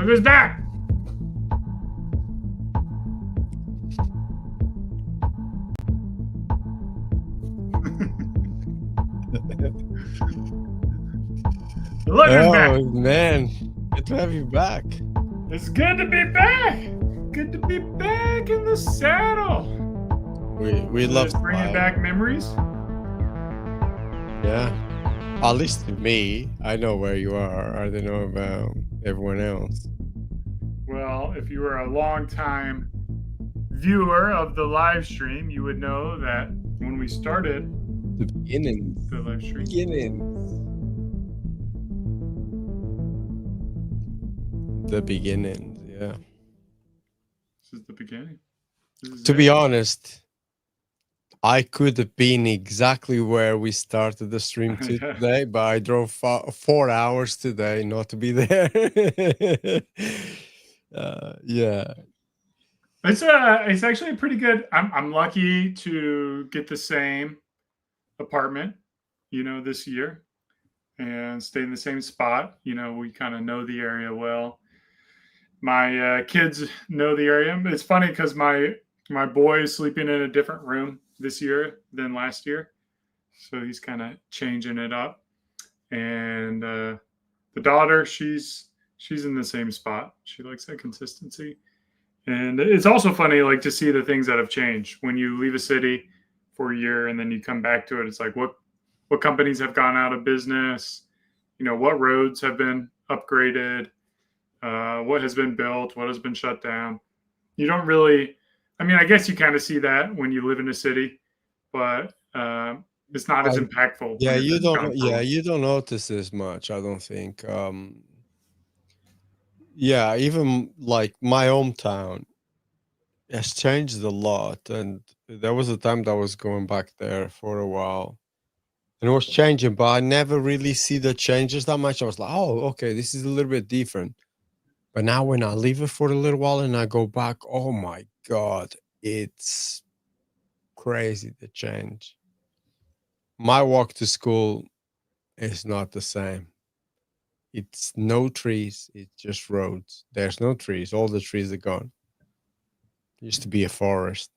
who's back? Look who's back. Oh man, good to have you back. It's good to be back. Good to be back in the saddle. We love Just bringing back memories. Yeah, at least to me, I know where you are. I don't know about everyone else. Well, if you were a long time viewer of the live stream, you would know that when we started The beginnings. the live stream, The beginnings. Yeah. this is the beginning. To be honest, I could have been exactly where we started the stream today, but I drove 4 hours today not to be there. Yeah. It's actually pretty good. I'm lucky to get the same apartment, this year, and stay in the same spot. We kind of know the area well. My kids know the area. It's funny because my boy is sleeping in a different room this year than last year, so he's kind of changing it up. And the daughter, she's in the same spot. She likes that consistency. And it's also funny, like, to see the things that have changed when you leave a city for a year and then you come back to it. It's like what companies have gone out of business, what roads have been upgraded, what has been built, what has been shut down. You don't really, I guess you kind of see that when you live in a city, but it's not as impactful. Yeah, you don't. Yeah, you don't notice as much. I don't think. Yeah, even like my hometown has changed a lot, and there was a time that I was going back there for a while, and it was changing, but I never really see the changes that much. I was like, oh, okay, this is a little bit different. But now when I leave it for a little while and I go back, oh my God, it's crazy the change. My walk to school is not the same. It's no trees, it's just roads. There's no trees, all the trees are gone. Used to be a forest.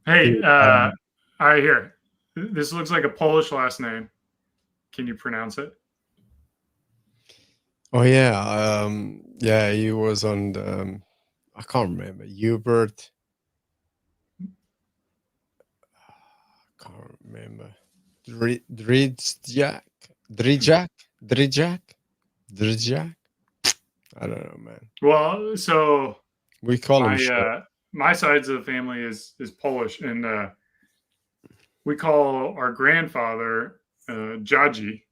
Hey, I hear this looks like a Polish last name. Can you pronounce it? Oh yeah, yeah, he was on the I can't remember. Hubert. I can't remember. Drijak. I don't know, man. Well, so We call him my sides of the family is Polish, and we call our grandfather Jaji,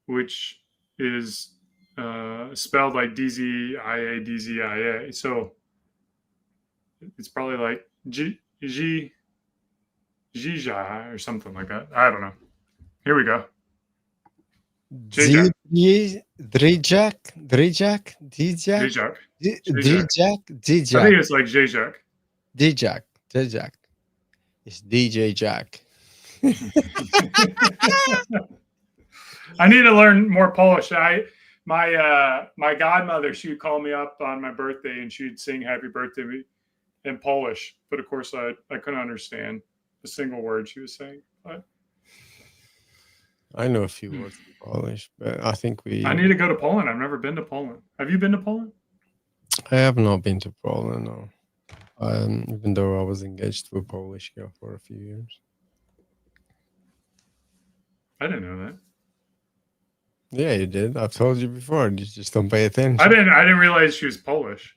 which is spelled like D-Z-I-A, D-Z-I-A. So it's probably like Zija or something like that. I don't know. Here we go. Drijak. Zizak. Dijak. I think it's like Zizak. Dijak. It's DJ Jack. I need to learn more Polish. My godmother, she would call me up on my birthday and she'd sing happy birthday in Polish. But of course I couldn't understand a single word she was saying. But I know a few words in Polish, but I think I need to go to Poland. I've never been to Poland. Have you been to Poland? I have not been to Poland, no. Even though I was engaged to a Polish girl for a few years. I didn't know that. Yeah, you did. I've told you before. You just don't pay attention. I didn't realize she was Polish.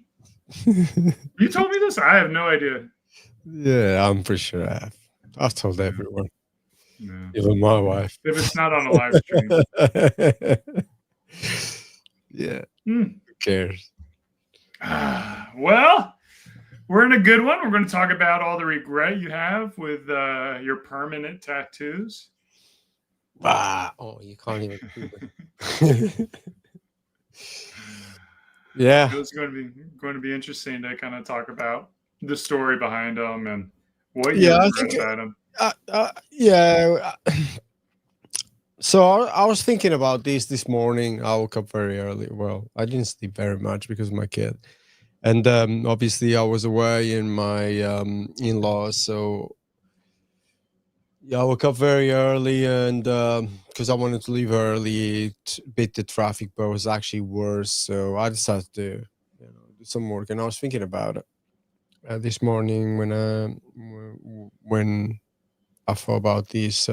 You told me this? I have no idea. Yeah, I'm pretty sure I have. I've told everyone. No. Even my wife. If it's not on a live stream. Yeah. Who cares? Well, we're in a good one. We're going to talk about all the regret you have with your permanent tattoos. Oh, you can't even do that. Yeah. It's going to be interesting to kind of talk about the story behind them and what you regret about them. Yeah. So I was thinking about this morning. I woke up very early. Well, I didn't sleep very much because of my kid, and obviously I was away in my in-laws. So yeah, I woke up very early, and because I wanted to leave early, beat the traffic, but it was actually worse. So I decided to, do some work, and I was thinking about it this morning when I thought about this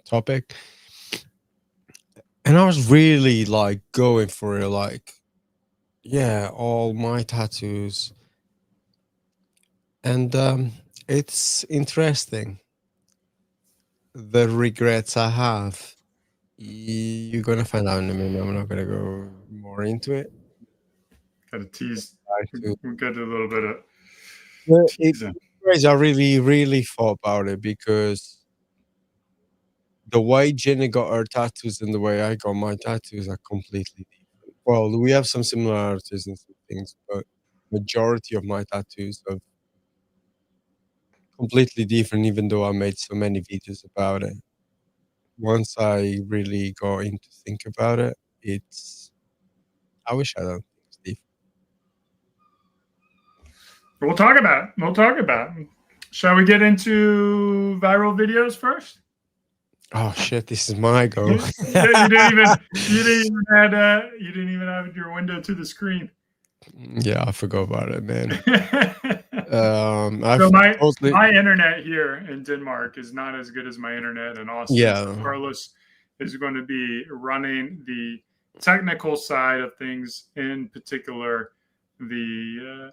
topic, and I was really like going for it, like yeah, all my tattoos, and it's interesting the regrets I have. You're gonna find out in a minute. I'm not gonna go more into it. Got to tease. Try to. We got a little bit of Well, teasing. it's crazy. I really, really thought about it because the way Jenny got her tattoos and the way I got my tattoos are completely different. Well, we have some similarities in some things, but majority of my tattoos are completely different. Even though I made so many videos about it, once I really got into think about it, it's. I wish I don't think it's different. We'll talk about it. We'll talk about it. Shall we get into viral videos first? Oh shit! This is my go. You didn't even have your window to the screen. Yeah, I forgot about it, man. I've So totally. my internet here in Denmark is not as good as my internet in Austin. So Yeah, Carlos is going to be running the technical side of things, in particular the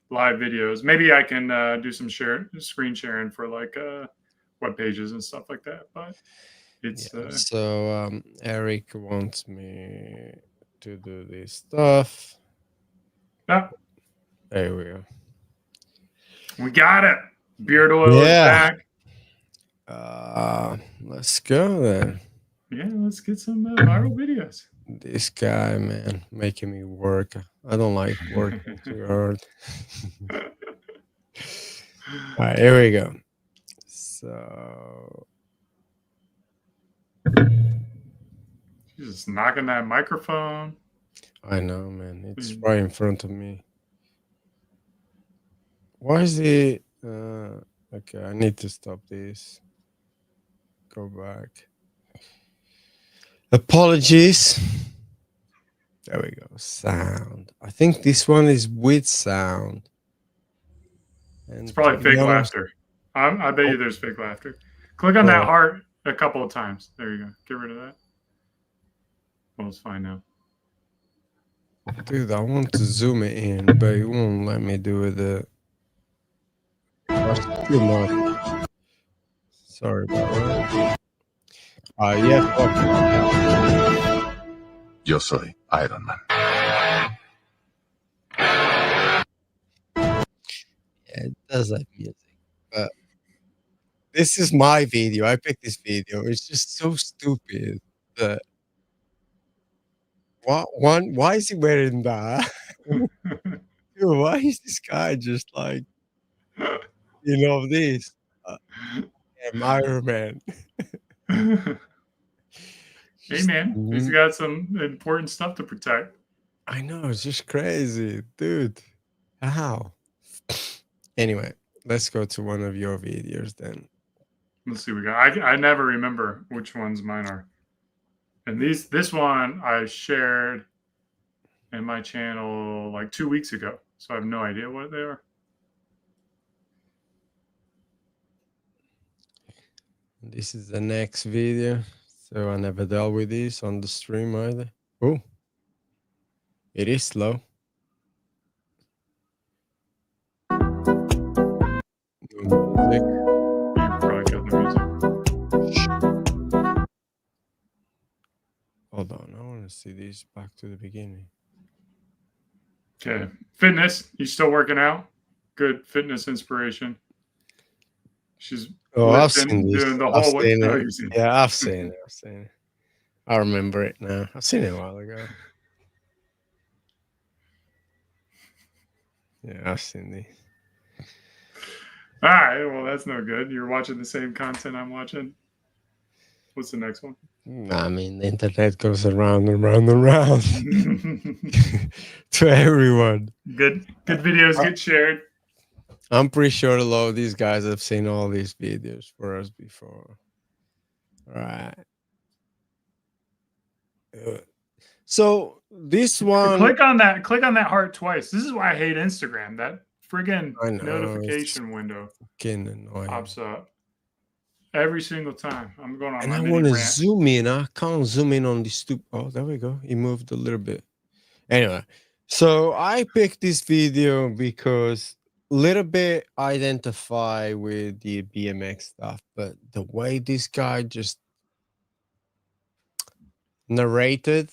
live videos. Maybe I can do some screen sharing for like web pages and stuff like that. But yeah. it's So Eric wants me to do this stuff. yeah, There we go. we got it. Beard oil is Yeah. back. Let's go then. Yeah, let's get some viral videos. This guy, man, making me work. I don't like working too hard. All right, here we go. So She's just knocking that microphone. I know, man. It's right in front of me. Why is it? Okay, I need to stop this. Go back. Apologies. There we go. Sound. I think this one is with sound. It's And to probably be fake honest, laughter. I bet oh, you there's fake laughter. Click on that oh, heart a couple of times. There you go. Get rid of that. Well, it's fine now. dude, I want to zoom it in, but it won't let me do it. That's too much. Sorry about that. Yeah, fuck it. Yo soy Iron Man. Yeah, it does have music. But this is my video. I picked this video. It's just so stupid. That why is he wearing that? Dude, why is this guy just like, this? Uh, I'm Iron Man. Hey, Just man, he's got some important stuff to protect. I know, it's just crazy, dude. How? Anyway, let's go to one of your videos then. Let's see. We got. I never remember which ones mine are. And this one I shared in my channel like 2 weeks ago, so I have no idea what they are. This is the next video. So I never dealt with this on the stream either. Oh, it is slow. No music. You probably got the music. Hold on, I want to see this back to the beginning. Okay, fitness. You still working out? Good fitness inspiration. She's I've seen lifting, this. doing the I've whole. seen Oh, it. you've seen. Yeah, I've seen it. I've seen it. I remember it now. I've seen it a while ago. Yeah, I've seen this. All right. Well, that's no good. You're watching the same content I'm watching. What's the next one? I mean, the internet goes around and round and round to everyone. Good videos get shared. I'm pretty sure a lot of these guys have seen all these videos for us before. All right. So this one, Click on that heart twice. This is why I hate Instagram. That friggin' I know, it's notification window fucking annoying. pops up every single time. I'm going on And my I mini want to rant. zoom in. I can't zoom in on the Oh, there we go. He moved a little bit. Anyway, so I picked this video because little bit identify with the BMX stuff, but the way this guy just narrated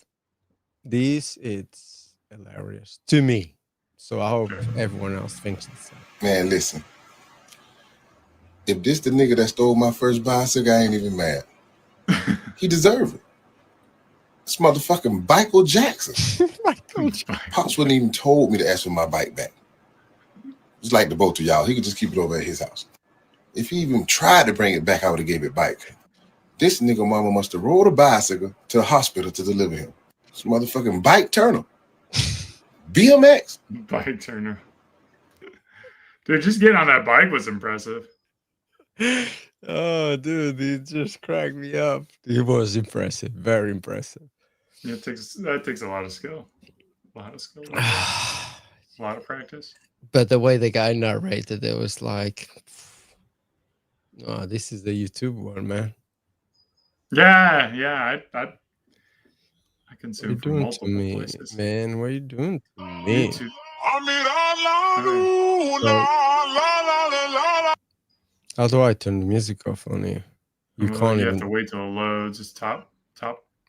this, it's hilarious to me. So I hope everyone else thinks the same. Man, listen. If this the nigga that stole my first bicycle, I ain't even mad. He deserved it. This motherfucking Michael Jackson. Pops wouldn't even told me to ask for my bike back. Just like the both of y'all, he could just keep it over at his house. If he even tried to bring it back, I would have gave it back. This nigga mama must have rode a bicycle to the hospital to deliver him. This motherfucking bike turner. BMX. Bike turner. Dude, just getting on that bike was impressive. Oh, dude, he just cracked me up. It was impressive, very impressive. Yeah, that takes a lot of skill. A lot of skill. A lot of practice. But the way the guy narrated it was like, oh, this is the YouTube one, man. Yeah. I consume from doing multiple to me, places. Man, what are you doing to me? YouTube. How do I turn the music off on here? You can't You even. have to wait till it loads. It's top.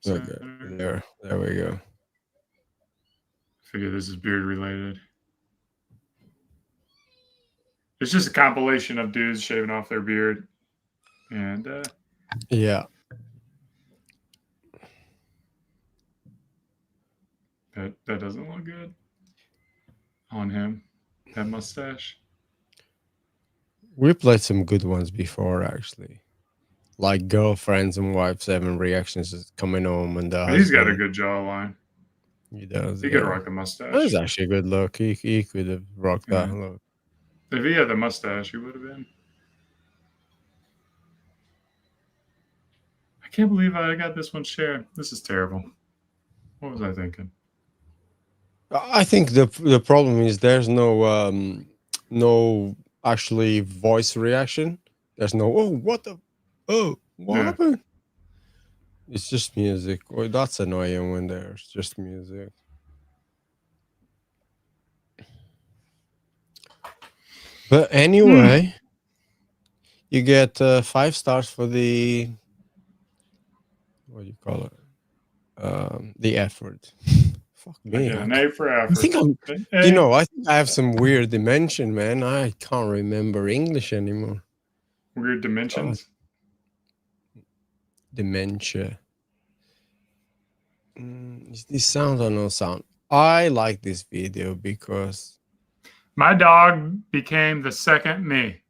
Okay, there we go. Figure this is beard related. It's just a compilation of dudes shaving off their beard, and yeah, that doesn't look good on him. That mustache. We played some good ones before, actually. Like girlfriends and wives having reactions coming home, and He's got a good jawline. He does. He could rock the mustache. That was actually a good look. He could have rocked that look. If he had the mustache, he would have been. I can't believe I got this one shared. This is terrible. What was I thinking? I think the problem is there's no actually voice reaction. There's no what happened? It's just music. Well, that's annoying when there's just music. But anyway, you get 5 stars for the what do you call it? The effort. Fuck me. I get an A for effort. I think I think I have some weird dimension, man. I can't remember English anymore. Weird dimensions. Dementia. Is this sound or no sound? I like this video because my dog became the second me.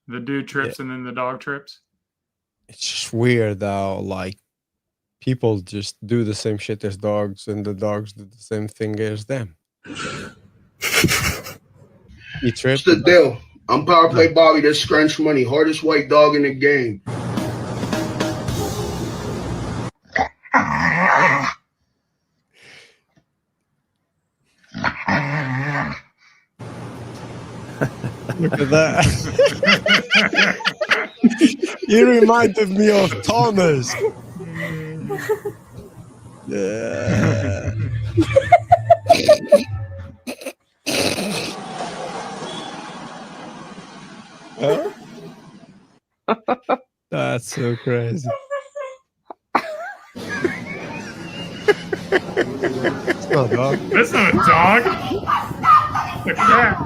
The dude trips and then the dog trips. It's just weird how like people just do the same shit as dogs and the dogs do the same thing as them. You trip? What's the deal? I'm Power Play Bobby, the Scrunch Money, hardest white dog in the game. Look at that. You reminded me of Thomas. Yeah. That's so crazy. It's not a dog. That's not a dog. A cat.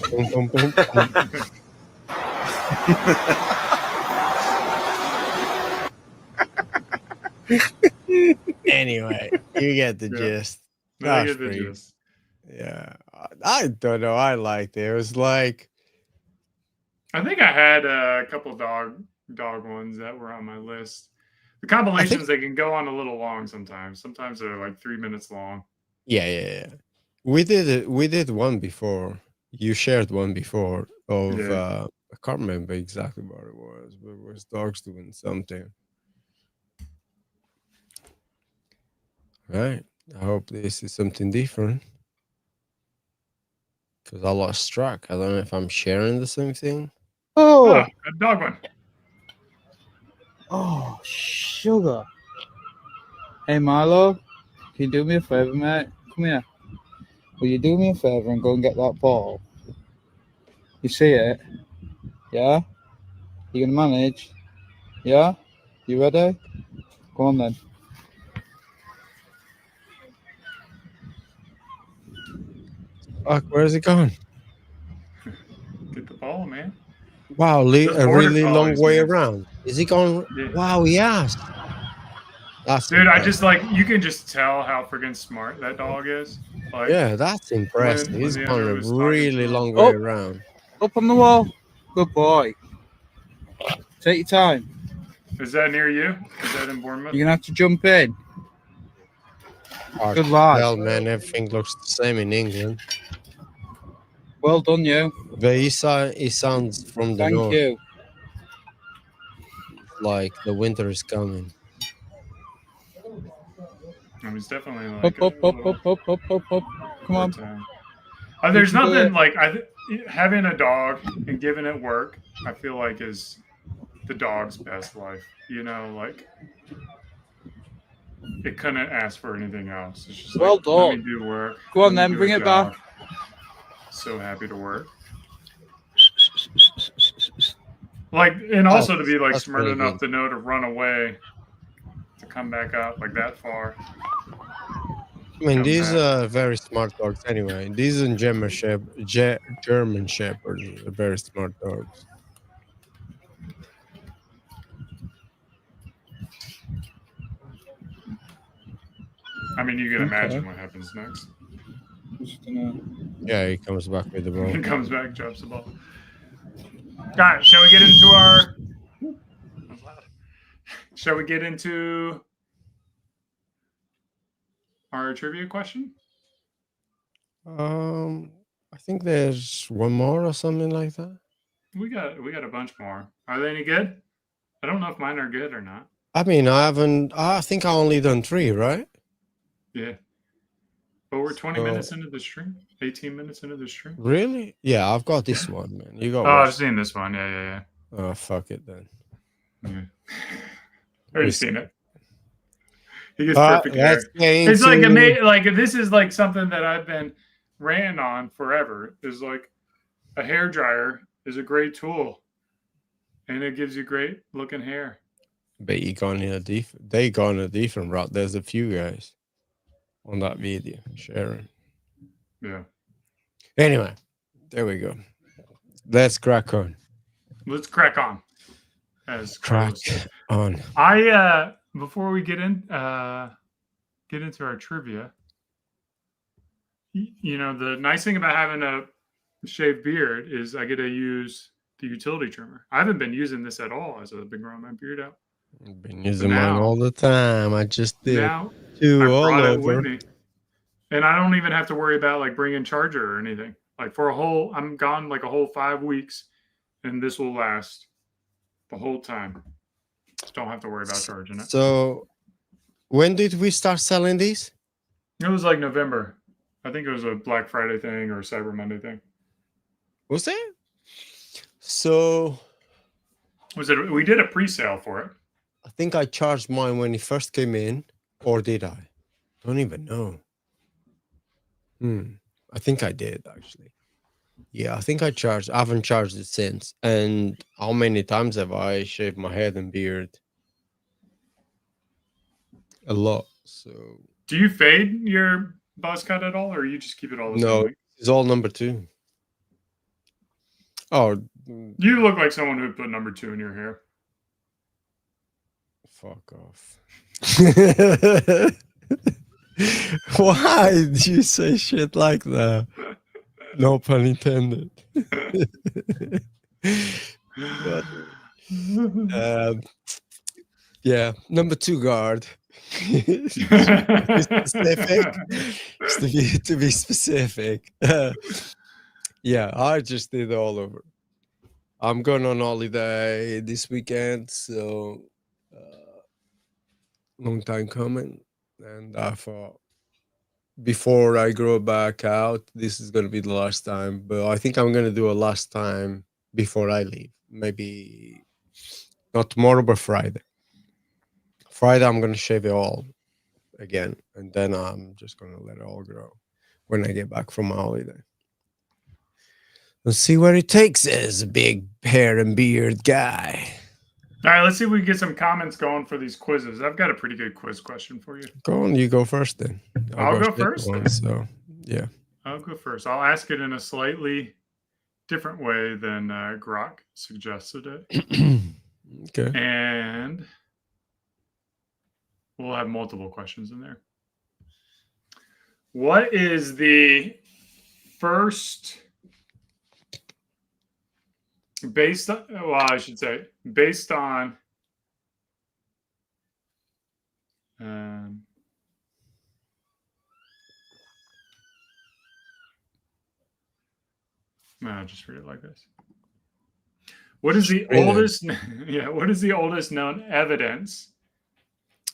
Boom, boom, boom, boom. Anyway, you get the gist. I get the gist. Yeah, I don't know. I liked it. It was like I think I had a couple dog ones that were on my list. The compilations they can go on a little long sometimes. Sometimes they're like 3 minutes long. Yeah. We did one before. You shared one before of Yeah. I can't remember exactly what it was, but it was dogs doing something. Right. I hope this is something different. Because I lost track. I don't know if I'm sharing the same thing. Oh, Oh, a dog one. oh, sugar. Hey, Milo, can you do me a favor, mate? Come here. Will you do me a favor and go and get that ball? You see it? Yeah? You gonna manage? Yeah? You ready? Go on then. Fuck, where's it gone? Get the ball, man. Wow, Those a border really long collies, way man. around. Is he gone? Yeah. Wow, yes. That's Dude, I impressive. just like you can just tell how freaking smart that dog is. Like Yeah, that's impressive. when He's the gone owner a was talking to really him. long way Oh. around. Up on the wall. Good boy. Take your time. Is that near you? Is that in Bournemouth? You're gonna have to jump in. Hard Good to lad. tell, man. Everything looks the same in England. Well done, you. But he sounds from the Thank north. you. It's like the winter is coming. I mean, it's definitely Up, like up, up, up, up, up, up, up. Come on. There's You can do nothing like having a dog and giving it work. I feel like is the dog's best life. You know, like it couldn't ask for anything else. It's just Well like let me done. do work. Go let on me then, do bring a it job. back. So happy to work. Like, and also to be like That's smart really enough good. to know to run away, to come back up like that far. I mean, Come these back. are very smart dogs anyway. These and German Shepherds are very smart dogs. I mean, you can Okay. imagine what happens next. Just gonna... Yeah, he comes back with the ball. He comes back, drops the ball. All right, shall we get into our? That was loud. Shall we get into our trivia question? I think there's one more or something like that. We got a bunch more. Are they any good? I don't know if mine are good or not. I mean, I think I only done 3, right? Yeah. But we're 20 So- minutes into the stream. 18 minutes into the stream. Really? Yeah, I've got this one, man. You got Oh, one. I've seen this one. Yeah. Oh, fuck it then. Already seen it. He gets perfect hair. Let's get It's like into- like this is like something that I've been ranting on forever. Is like a hair dryer is a great tool, and it gives you great looking hair. But they gone a different route. There's a few guys on that video sharing. Yeah. Anyway, there we go. Let's crack on. Let's crack on. As Crack Carlos said. on. I before we get into our trivia, you know, the nice thing about having a shaved beard is I get to use the utility trimmer. I haven't been using this at all as I've been growing my beard out. I've been using mine all the time. I just did Now two I all brought it over. with me, and I don't even have to worry about like bringing charger or anything. Like I'm gone like a whole 5 weeks, and this will last the whole time. Don't have to worry about charging it. So, when did we start selling these? It was like November. I think it was a Black Friday thing or a Cyber Monday thing. Was it? So, Was it? We did a pre-sale for it. I think I charged mine when it first came in, or did I? Don't even know. I think I did actually. Yeah, I think I charged. I haven't charged it since. And how many times have I shaved my head and beard? A lot. So Do you fade your buzz cut at all, or you just keep it all the no, same length? it's all number 2. Oh, You look like someone who put number 2 in your hair. fuck off. Why did you say shit like that? No pun intended. But, yeah, number 2 guard. To be specific. To be specific. Yeah, I just did all over. I'm going on holiday this weekend, so long time coming, and I thought before I grow back out, this is gonna be the last time. But I think I'm gonna do a last time before I leave. Maybe not tomorrow, but Friday. Friday, I'm gonna shave it all again, and then I'm just gonna let it all grow when I get back from my holiday. Let's see where it takes us, big hair and beard guy. All right, let's see if we can get some comments going for these quizzes. I've got a pretty good quiz question for you. Go on, you go first then. I'll go second first? one, so yeah. I'll go first. I'll ask it in a slightly different way than Grok suggested it. Okay. And we'll have multiple questions in there. What is the first based on, well, I should say, based on no, I'll just read it like this. What is the oldest? Yeah, what is the oldest known evidence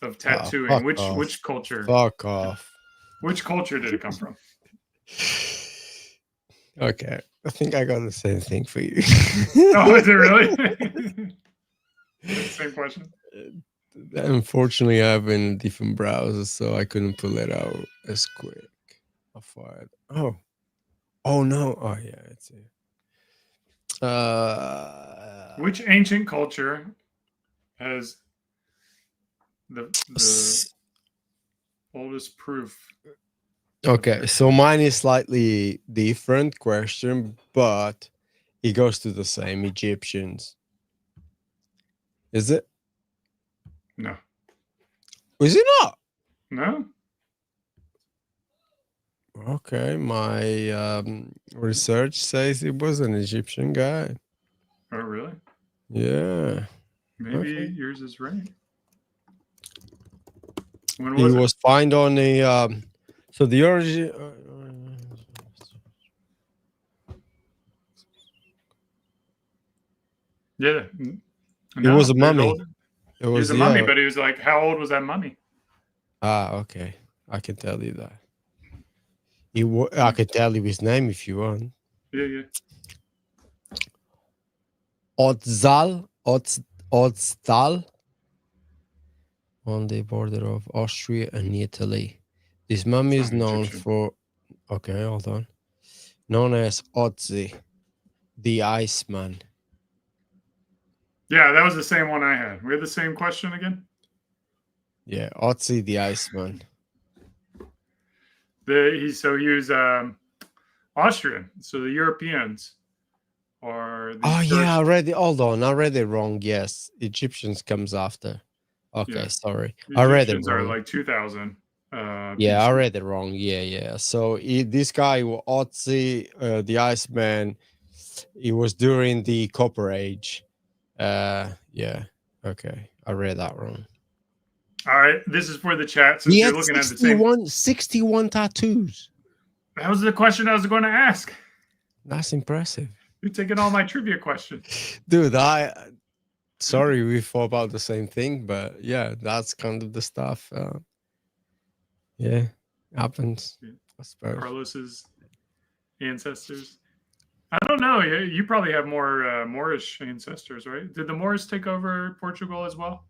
of tattooing? Which culture? Fuck off. Which culture did it come from? Okay, I think I got the same thing for you. Oh, is it really? Same question. Unfortunately, I have been in different browsers, so I couldn't pull it out as quick. I fired. Oh no. Oh yeah, it's it. Which ancient culture has the oldest proof? Okay, so mine is slightly different question, but it goes to the same Egyptians. Is it? No. Is it not? No. Okay, my research says it was an Egyptian guy. Oh, really? Yeah. Maybe Okay. yours is right. When He was it? was found on a so the origin Yeah. it was a mummy. It was a mummy, but he was like, how old was that mummy? Okay. I can tell you that. I can tell you his name if you want. Yeah. Otztal on the border of Austria and Italy. This mummy is known Egyptian. for okay, hold on. Known as Otzi, the Iceman. Yeah, that was the same one I had. We had the same question again? Yeah, Otzi the Iceman. He was Austrian. So the Europeans are the Oh yeah, I read it. Hold on, I read it wrong. Yes, Egyptians comes after. Okay, sorry, the I read it Egyptians wrong. are like 2000. Yeah, I read it wrong. Yeah. So this guy, Otzi, the Iceman, he was during the Copper Age. Yeah. Okay, I read that wrong. All right, this is for the chat. Since you're looking at the same 61 tattoos. That was the question I was going to ask. That's impressive. You're taking all my trivia questions. Dude, sorry we thought about the same thing, but yeah, that's kind of the stuff. Yeah, happens. Yeah. I suppose. Carlos's ancestors. I don't know. You probably have more Moorish ancestors, right? Did the Moors take over Portugal as well?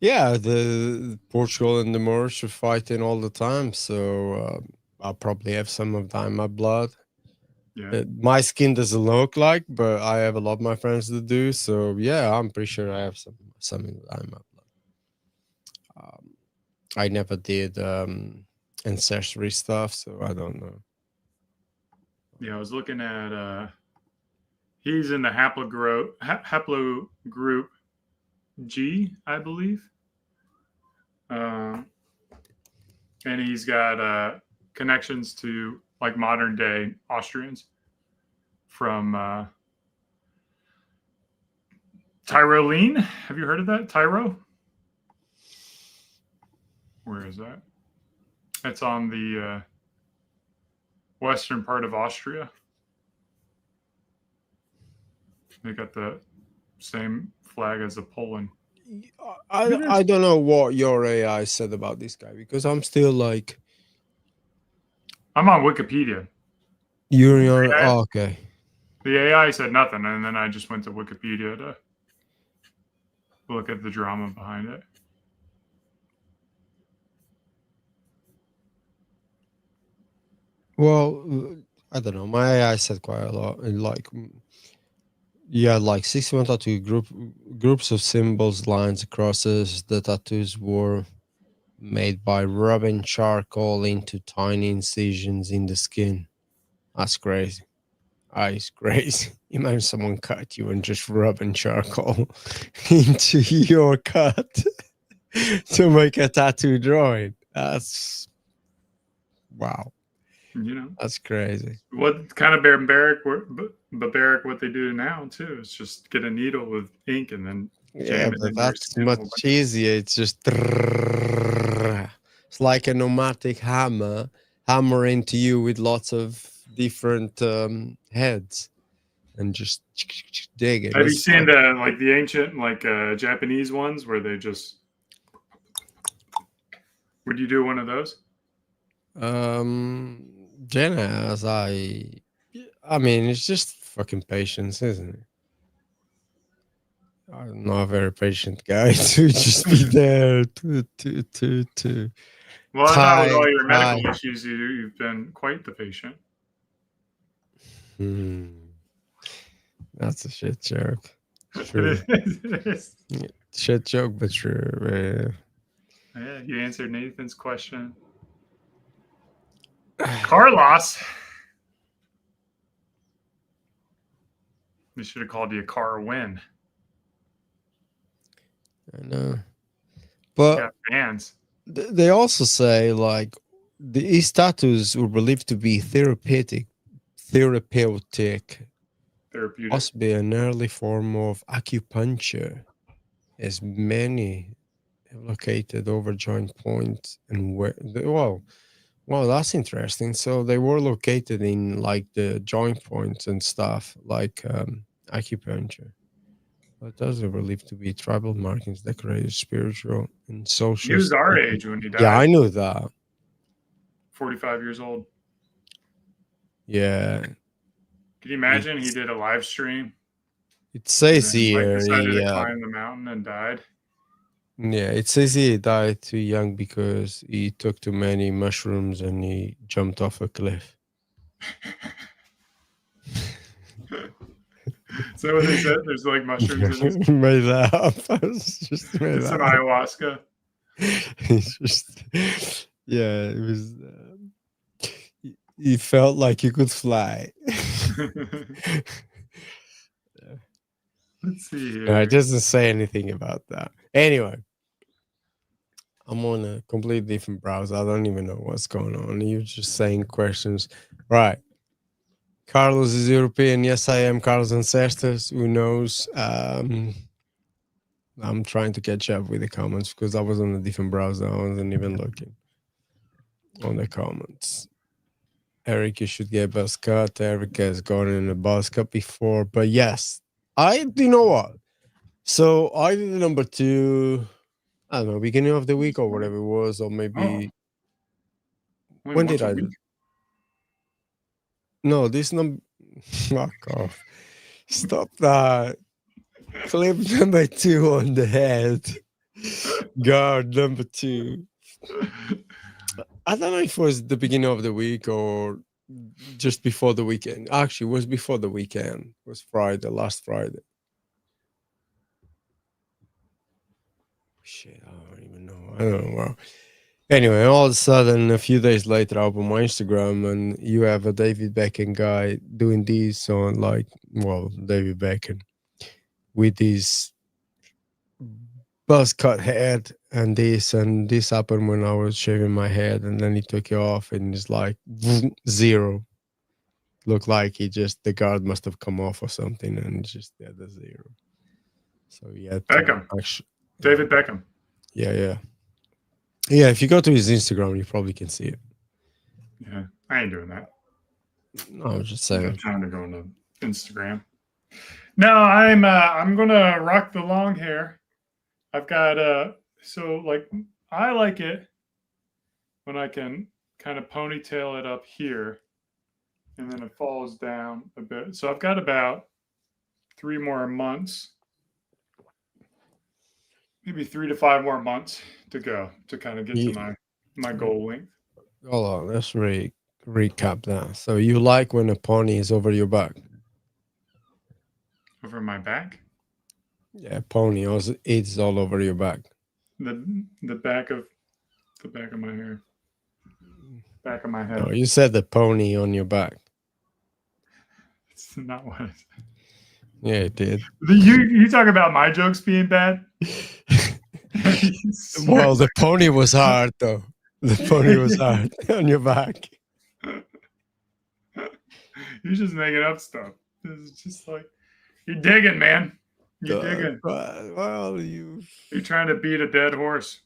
Yeah, the Portugal and the Moors are fighting all the time, so I'll probably have some of that in my blood. Yeah. My skin doesn't look like, but I have a lot of my friends that do. So yeah, I'm pretty sure I have some in my blood. I never did ancestry stuff, so I don't know. Yeah, I was looking at he's in the haplogroup G, I believe. And he's got connections to like modern day Austrians from Tyrolean. Have you heard of that? Tyro? Where is that? It's on the western part of Austria. They got the same flag as the Poland. I don't know what your AI said about this guy because I'm still like I'm on Wikipedia. you're your Yeah. okay. The AI said nothing, and then I just went to Wikipedia to look at the drama behind it. Well, I don't know. My AI said quite a lot. And like, yeah, like 61 tattoo groups of symbols, lines, crosses. The tattoos were made by rubbing charcoal into tiny incisions in the skin. That's crazy. It's crazy. Imagine someone cut you and just rubbing charcoal into your cut to make a tattoo drawing. That's wow. You know That's crazy. what kind of barbaric what they do now too is just get a needle with ink and then Yeah, jam it but in your that's skin. much easier. It's just it's like a pneumatic hammer hammer into you with lots of different heads and just digging. Have you It's seen like the ancient Japanese ones where they just? Would you do one of those? Jenna, as I mean, it's just fucking patience, isn't it? I'm not a very patient guy to just be there to Well, I know with tie all your medical tie. issues, you've been quite the patient. That's a shit joke. It's It true. is. It is. Shit joke, but true. Yeah, you answered Nathan's question. Carlos. They should have called you Carwin. I know. You But got fans. they also say like these tattoos were believed to be therapeutic, Therapeutic. possibly an early form of acupuncture, as many have located over joint points and where. Well, that's interesting. So they were located in like the joint points and stuff, like acupuncture. But those are believed to be tribal markings decorated spiritual and He social. was our age when he Yeah, died. I knew that. 45 years old. Yeah. Can you imagine he did a live stream It and says then here, decided to climb the mountain and died? yeah, it says he died too young because he took too many mushrooms and he jumped off a cliff. Is that what they said? There's like mushrooms in his. Made that up. It's just made It's that an up. ayahuasca. It's just, yeah, it was. He felt like he could fly. Let's see No, here. it doesn't say anything about that. Anyway, I'm on a completely different browser. I don't even know what's going on. You're just saying questions. Right. Carlos is European. Yes, I am. Carlos ancestors. Who knows? I'm trying to catch up with the comments because I was on a different browser. I wasn't even looking on the comments. Eric, you should get a buzz cut. Eric has gone in a buzz cut before, but yes, you know what? So I did the number 2. I don't know, beginning of the week or whatever it was, or maybe Only when once did a I? week? No, this number. Fuck off! Stop that. Clip number 2 on the head. Guard number 2. I don't know if it was the beginning of the week or just before the weekend. Actually, it was before the weekend. It was Friday, last Friday. Shit, I don't even know. I don't know. Wow. Anyway, all of a sudden, a few days later, I open my Instagram and you have a David Beckham guy doing this on David Beckham with his buzz cut head and this happened when I was shaving my head and then he took it off and it's like zero. Looked like the guard must have come off or something and it's just the 0. So yeah, Beckham. actually, David Beckham. yeah. If you go to his Instagram, you probably can see it. Yeah, I ain't doing that. No, I'm just I don't saying. have time to go into Instagram. No, I'm gonna rock the long hair. I've got so like I like it when I can kind of ponytail it up here and then it falls down a bit. So I've got about 3 more months, maybe 3 to 5 more months to go to kind of get to my goal length. Hold on, let's recap that. So you like when a pony is over your back? Over my back, Yeah, pony also it's all over your back. the back of my hair, back of my head. No, you said the pony on your back. It's not what I said. Yeah, it did. You talk about my jokes being bad. Well, the pony was hard though. The pony was hard on your back. You're just making up stuff. It's just like you're digging, man. You're digging. Well, You're trying to beat a dead horse.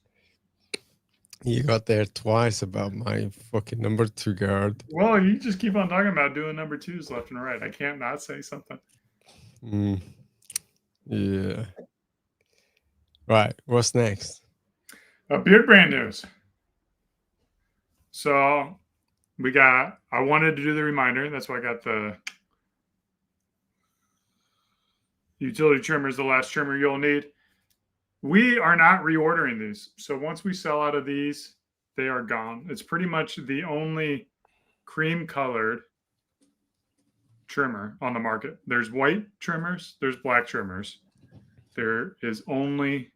you got there twice about my fucking number 2 guard. Well, you just keep on talking about doing number 2s left and right. I can't not say something. Yeah. Right. What's next? Beard brand news. So I wanted to do the reminder. That's why I got the utility trimmer is the last trimmer you'll need. We are not reordering these. So once we sell out of these, they are gone. It's pretty much the only cream colored trimmer on the market. There's white trimmers, there's black trimmers. There is only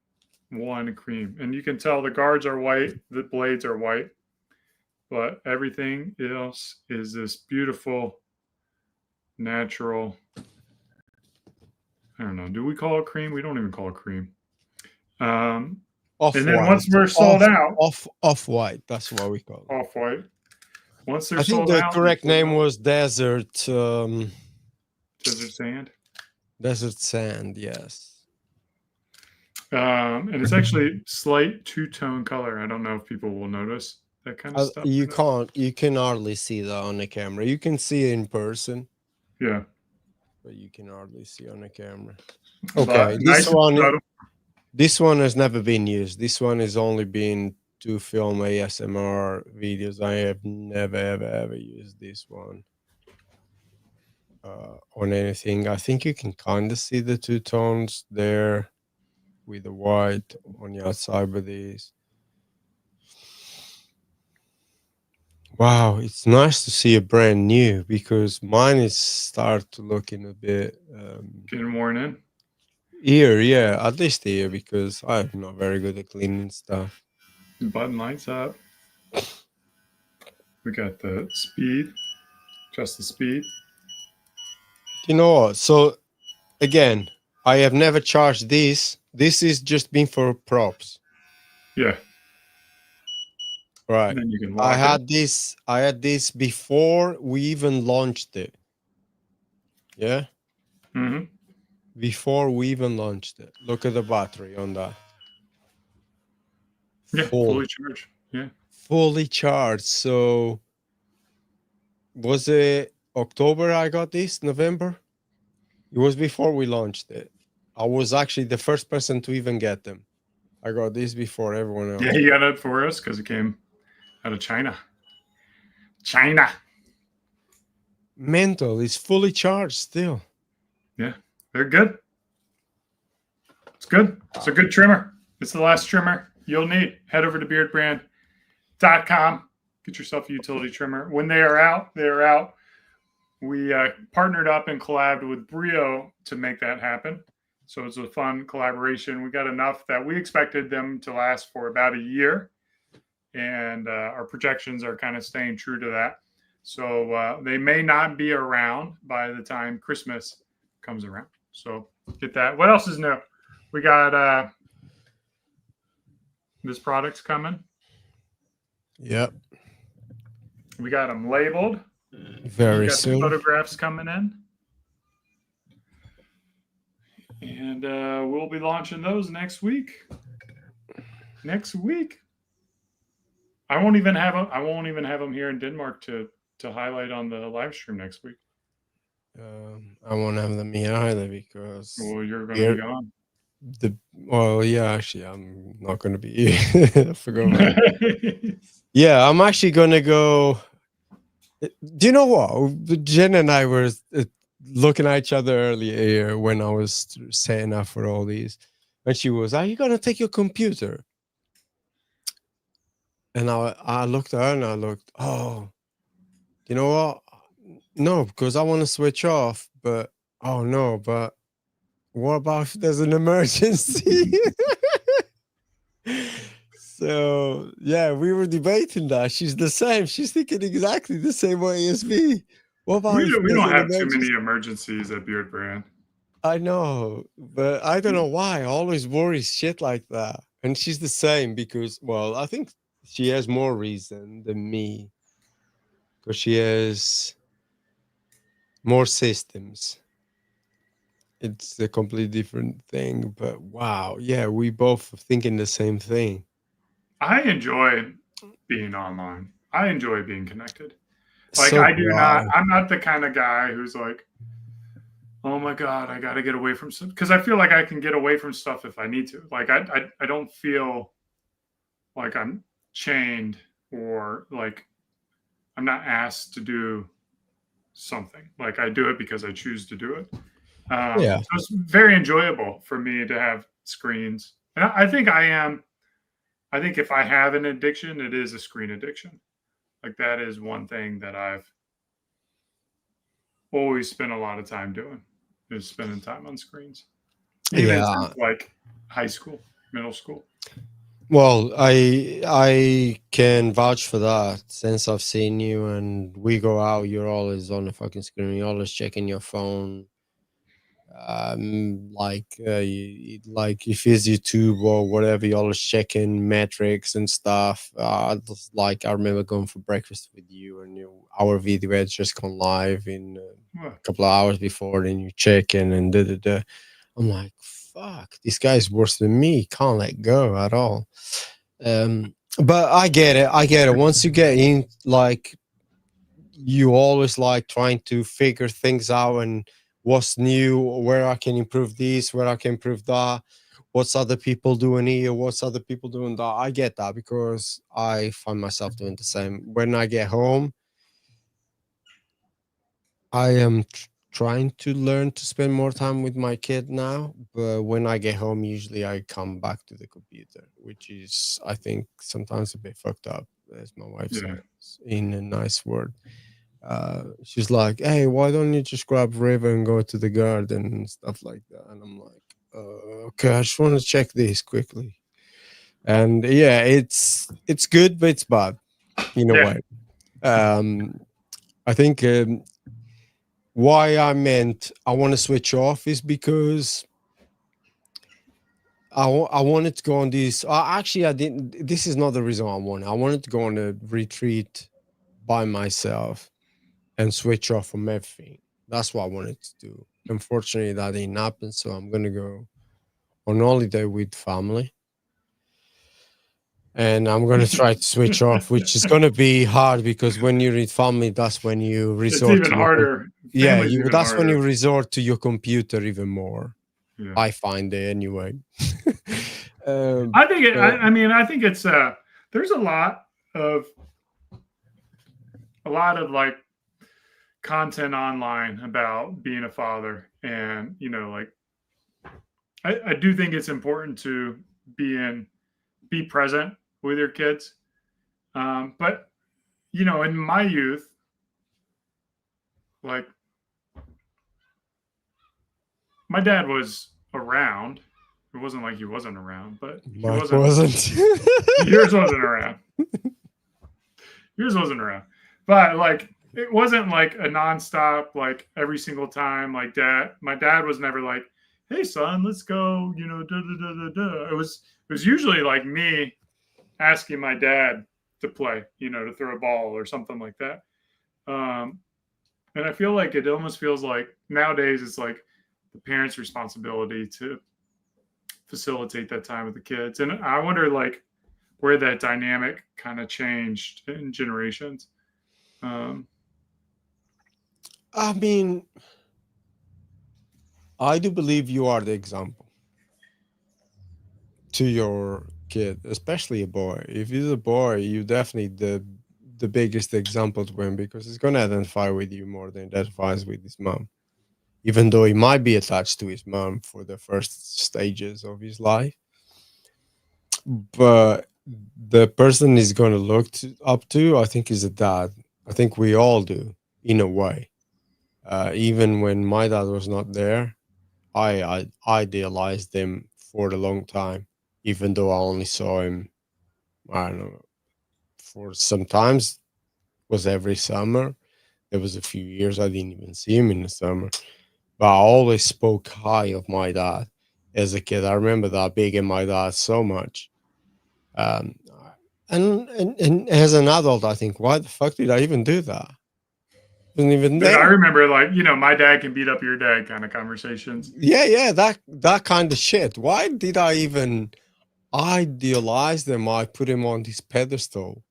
one cream. And you can tell the guards are white, the blades are white, but everything else is this beautiful, natural. I don't know. Do we call it cream? We don't even call it cream. And then once we're sold out, off white. That's what we call it. Off white. Once they're I think sold the out, correct name was desert. desert sand. Desert sand. Yes. And it's actually slight 2-tone color. I don't know if people will notice that kind of stuff. You can hardly see that on the camera. You can see it in person. Yeah. But you can hardly see on the camera. But Okay, nice this one has never been used. This one has only been to film ASMR videos. I have never ever used this one on anything. I think you can kind of see the 2 tones there with the white on the outside of these. Wow, it's nice to see a brand new because mine is start to looking a bit getting worn in. Here, yeah, at least here because I'm not very good at cleaning stuff. The button lights up. We got the speed. Just the speed. You know what? So again, I have never charged this. This is just been for props. Yeah. Right. And then you can I had this before we even launched it. Yeah. Mm-hmm. Before we even launched it. Look at the battery on that. Yeah, fully charged. Yeah. Fully charged. So was it October I got this? November? It was before we launched it. I was actually the first person to even get them. I got this before everyone else. Yeah, he got it for us because it came out of China. China. Mental is fully charged still. Yeah, they're good. It's good. It's a good trimmer. It's the last trimmer you'll need. Head over to beardbrand.com. Get yourself a utility trimmer. When they are out, they're out. We partnered up and collabed with Brio to make that happen. So it's a fun collaboration. We got enough that we expected them to last for about a year. And our projections are kind of staying true to that. So they may not be around by the time Christmas comes around. So get that. What else is new? We got this product's coming. Yep. We got them labeled. Very we got soon. Photographs coming in. And we'll be launching those next week. I won't even have them here in Denmark to highlight on the live stream next week. I won't have them here either because Well, you're going to be gone. Actually, I'm not going to be here. I forgot about that. Yeah, I'm actually going to go. Do you know what? Jen and I were looking at each other earlier when I was setting up for all these. And she was, are you going to take your computer? And I looked at her and I looked, oh, you know what? No, because I want to switch off. But, oh no, but what about if there's an emergency? So, yeah, we were debating that. She's the same. She's thinking exactly the same way as me. What about if We there's don't an have too many emergency? emergencies at Beard Brand. I know, but I don't know why. I always worry shit like that. And she's the same because, well, I think she has more reason than me because she has more systems. It's a completely different thing. But wow, yeah, we both thinking the same thing. I enjoy being online. I enjoy being connected. Like So I do do not. I. I'm not the kind of guy who's like, oh my god, I got to get away from stuff because I feel like I can get away from stuff if I need to. Like I don't feel like I'm chained or like I'm not asked to do something. Like I do it because I choose to do it. Yeah. So it's very enjoyable for me to have screens. And I think I am. I think if I have an addiction, it is a screen addiction. Like that is one thing that I've always spent a lot of time doing is spending time on screens, even Yeah. since like high school, middle school. Well, I can vouch for that since I've seen you and we go out, you're always on the fucking screen, you're always checking your phone. Like if it's YouTube or whatever, you're always checking metrics and stuff. Like I remember going for breakfast with you and our video had just gone live in a couple of hours before, then you check in and da. I'm like, fuck, this guy's worse than me. Can't let go at all. But I get it. Once you get in, like, you always like trying to figure things out and what's new, where I can improve this, where I can improve that, what's other people doing here, what's other people doing that. I get that because I find myself doing the same. When I get home, I am trying to learn to spend more time with my kid now, but when I get home, usually I come back to the computer, which is, I think, sometimes a bit fucked up, as my wife says, in a nice word. She's like, "Hey, why don't you just grab River and go to the garden and stuff like that?" And I'm like, "Okay, I just want to check this quickly." And yeah, it's good, but it's bad in a way. I think why I meant I want to switch off is because I wanted to go on this. Actually, I didn't. This is not the reason I wanted. I wanted to go on a retreat by myself and switch off from everything. That's what I wanted to do. Unfortunately, that didn't happen. So I'm gonna go on holiday with family, and I'm gonna try to switch off, which is gonna be hard because when you're with family, that's when you It's resort even to harder. yeah, Family's even that's when harder. you resort to your computer even more. Yeah. I find it anyway. I think I think it's there's a lot of like content online about being a father, and like I do think it's important to be present with your kids, but in my youth, like my dad was around. It wasn't like he wasn't around, but he Mike wasn't. Yours wasn't around. Yours wasn't around. But like it wasn't like a nonstop, like every single time. Like my dad was never like, "Hey son, let's go," da da da da da. It was usually like me asking my dad to play, to throw a ball or something like that. And I feel like it almost feels like nowadays it's like the parents' responsibility to facilitate that time with the kids. And I wonder, like, where that dynamic kind of changed in generations. Um, I mean, I do believe you are the example to your kid, especially a boy. If he's a boy, you definitely the biggest example to him because he's gonna identify with you more than he identifies with his mom. Even though he might be attached to his mom for the first stages of his life, but the person he's gonna look up to, I think, is a dad. I think we all do in a way. Even when my dad was not there, I idealized him for a long time, even though I only saw him, I don't know, for sometimes was every summer. There was a few years I didn't even see him in the summer, but I always spoke high of my dad as a kid. I remember that big in my dad so much. Um, and as an adult, I think, why the fuck did I even do that? Wasn't even but I there. remember, like, my dad can beat up your dad kind of conversations. Yeah, that kind of shit. Why did I even idealize them? I put him on this pedestal.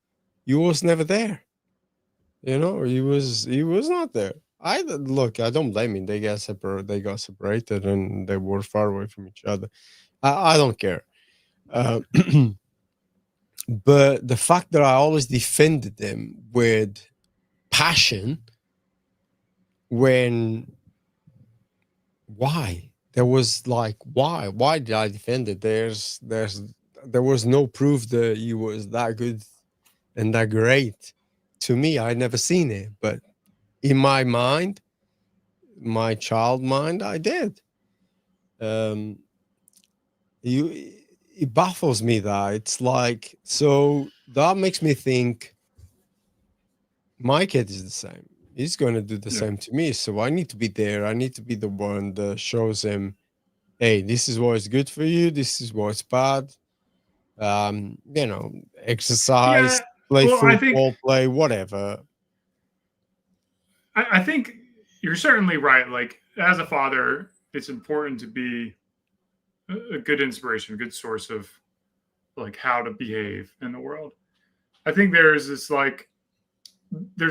He was never there. He was not there. Look, I don't blame him. They got separated and they were far away from each other. I don't care. Uh, but the fact that I always defended them with passion when why? There was like why did I defend it? There was no proof that he was that good and that great. To me, I'd never seen it, but in my mind, my child mind, I did. Um, you, it baffles me that it's like so that makes me think my kid is the same. He's going to do the Yeah. same to me, so I need to be there. I need to be the one that shows him, hey, this is what's good for you. This is what's bad. Exercise, Yeah. play Well, I think football, play whatever. I think you're certainly right. Like, as a father, it's important to be a good inspiration, a good source of, like, how to behave in the world. I think there's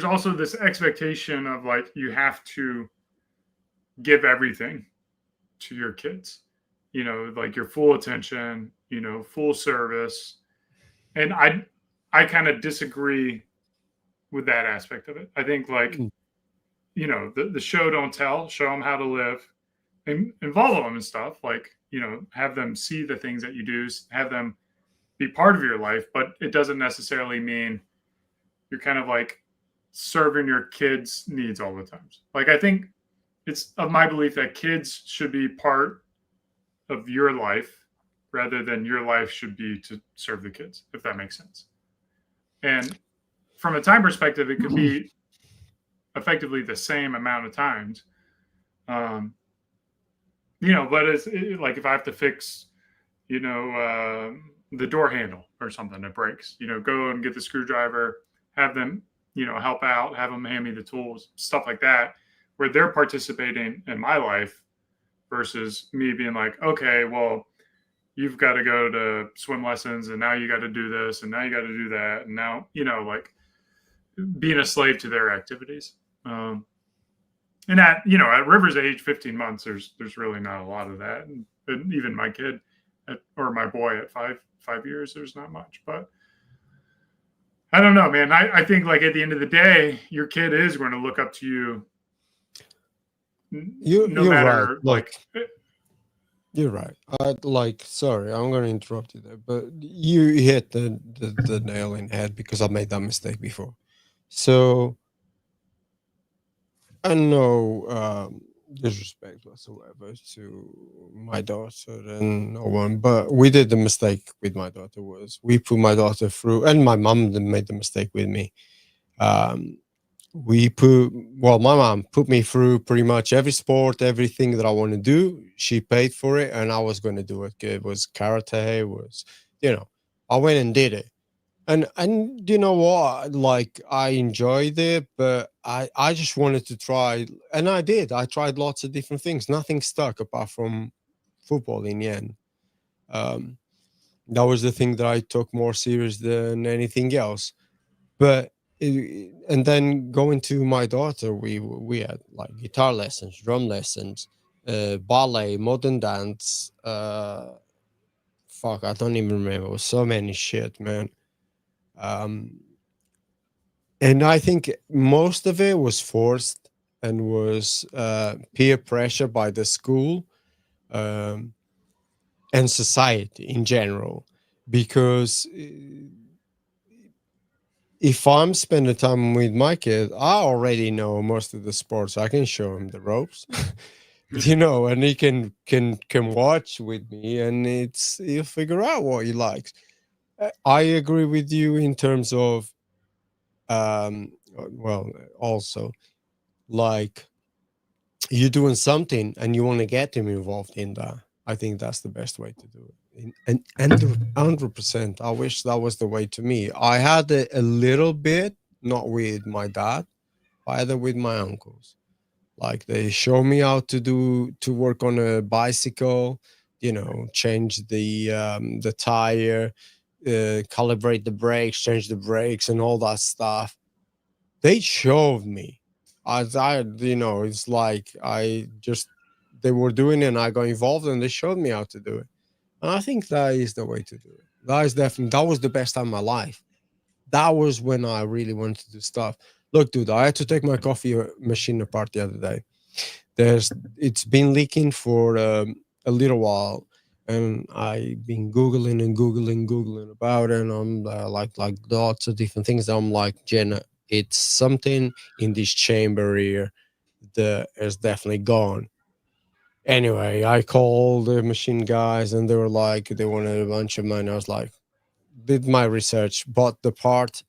also this expectation of, like, you have to give everything to your kids, like your full attention, full service. And I kind of disagree with that aspect of it. I think, like, Mm. The show don't tell, show them how to live, and follow them and stuff. Like, have them see the things that you do, have them be part of your life, but it doesn't necessarily mean you're kind of like serving your kids' needs all the time. Like, I think it's of my belief that kids should be part of your life rather than your life should be to serve the kids, if that makes sense. And from a time perspective, it could be effectively the same amount of times. But like if I have to fix, the door handle or something that breaks, go and get the screwdriver, have them, help out, have them hand me the tools, stuff like that, where they're participating in my life versus me being like, okay, well, you've got to go to swim lessons and now you got to do this and now you got to do that. And now, like being a slave to their activities. And at River's age, 15 months, there's really not a lot of that. And even my kid or my boy at 5 years, there's not much, but I don't know, man. I think, like, at the end of the day, your kid is going to look up to you. You're right. Matter, Look, like, you're right. Sorry, I'm going to interrupt you there, but you hit the nail in the head because I made that mistake before. So I know disrespect whatsoever to my daughter and no one, but we did the mistake with my daughter was we put my daughter through, and my mom made the mistake with me. Um, my mom put me through pretty much every sport, everything that I want to do. She paid for it, and I was going to do it. It was karate, I went and did it. And you know what? Like I enjoyed it, but I just wanted to try, and I did. I tried lots of different things. Nothing stuck apart from football in the end. Um, that was the thing that I took more serious than anything else. But and then going to my daughter, we had like guitar lessons, drum lessons, ballet, modern dance. Fuck, I don't even remember. It was so many shit, man. Um, and I think most of it was forced and was peer pressure by the school, um, and society in general, because if I'm spending time with my kid, I already know most of the sports. I can show him the ropes, and he can watch with me, and he'll figure out what he likes. I agree with you in terms of, well, also like you're doing something and you want to get him involved in that. I think that's the best way to do it. And 100%. I wish that was the way to me. I had a little bit, not with my dad, either with my uncles. Like they show me how to work on a bicycle, change the tire, calibrate the brakes, change the brakes, and all that stuff. They showed me. It's like I just they were doing it and I got involved and they showed me how to do it. And I think that is the way to do it. That was the best time of my life. That was when I really wanted to do stuff. Look, dude, I had to take my coffee machine apart the other day. It's been leaking for a little while, and I've been googling about it, and I'm like lots of different things. I'm like, Jenna, it's something in this chamber here that is definitely gone. Anyway, I called the machine guys, and they were like, they wanted a bunch of money. I was like, did my research, bought the part.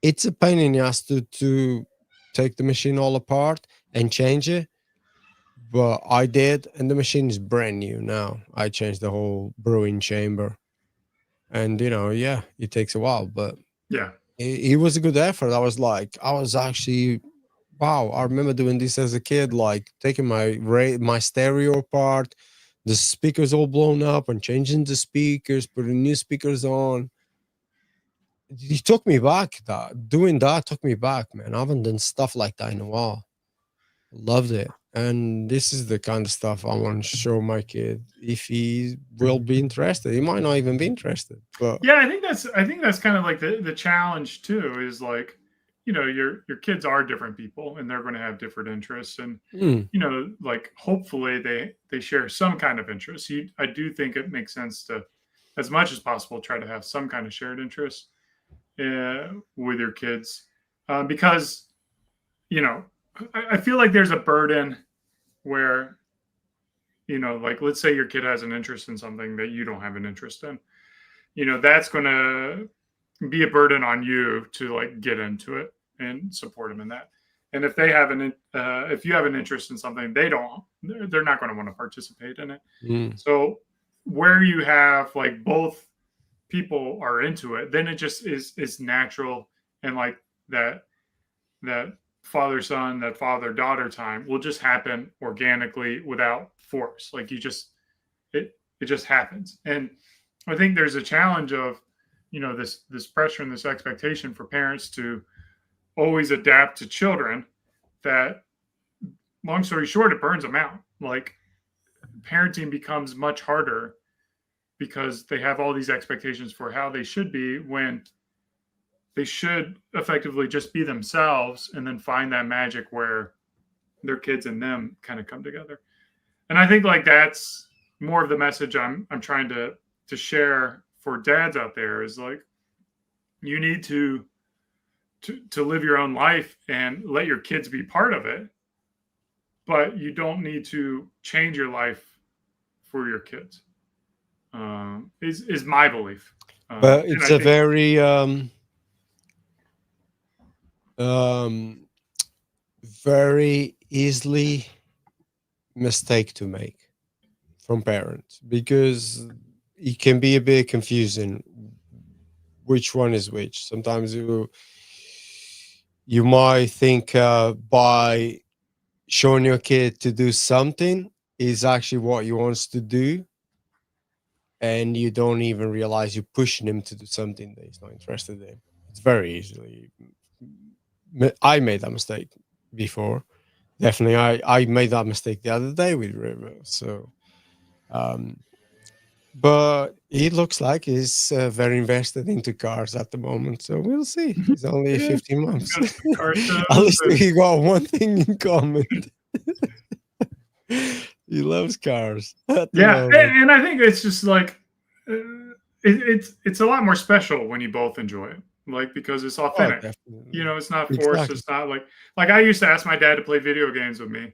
It's a pain in the ass to take the machine all apart and change it, but I did, and the machine is brand new now. I changed the whole brewing chamber, and yeah, it takes a while, but Yeah. it was a good effort. I was actually, wow. I remember doing this as a kid, like taking my stereo apart, the speakers all blown up, and changing the speakers, putting new speakers on. It took me back. That doing that took me back, man. I haven't done stuff like that in a while. Loved it. And this is the kind of stuff I want to show my kid if he will be interested. He might not even be interested, but Yeah, I think that's kind of like the challenge too, is like, your kids are different people and they're going to have different interests, and mm, like hopefully they share some kind of interest. I do think it makes sense to, as much as possible, try to have some kind of shared interest with your kids, because you know I feel like there's a burden where, like, let's say your kid has an interest in something that you don't have an interest in. That's going to be a burden on you to like get into it and support them in that. And if they have if you have an interest in something they don't, they're not going to want to participate in it. mm, So where you have like both people are into it, then it just is natural, and like that father son, that father daughter time will just happen organically without force. Like it just happens. And I think there's a challenge of, this pressure and this expectation for parents to always adapt to children, that, long story short, it burns them out. Like, parenting becomes much harder because they have all these expectations for how they should be, when they should effectively just be themselves and then find that magic where their kids and them kind of come together. And I think like that's more of the message I'm trying to share for dads out there, is like, you need to live your own life and let your kids be part of it, but you don't need to change your life for your kids. Is my belief, but and it's I a think very um very easily mistake to make from parents, because it can be a bit confusing. which one is which. Sometimes you might think by showing your kid to do something is actually what he wants to do, and you don't even realize you're pushing him to do something that he's not interested in. It's very easily. I made that mistake before. Definitely, I made that mistake the other day with River. So, but he looks like he's very invested into cars at the moment. So we'll see. He's only Yeah, 15 months. go to the car shows At least and- we got one thing in common. He loves cars. At the Yeah, moment. and I think it's just like it's a lot more special when you both enjoy it, like because it's Oh, authentic. definitely. You know, it's not forced. Exactly. It's not like I used to ask my dad to play video games with me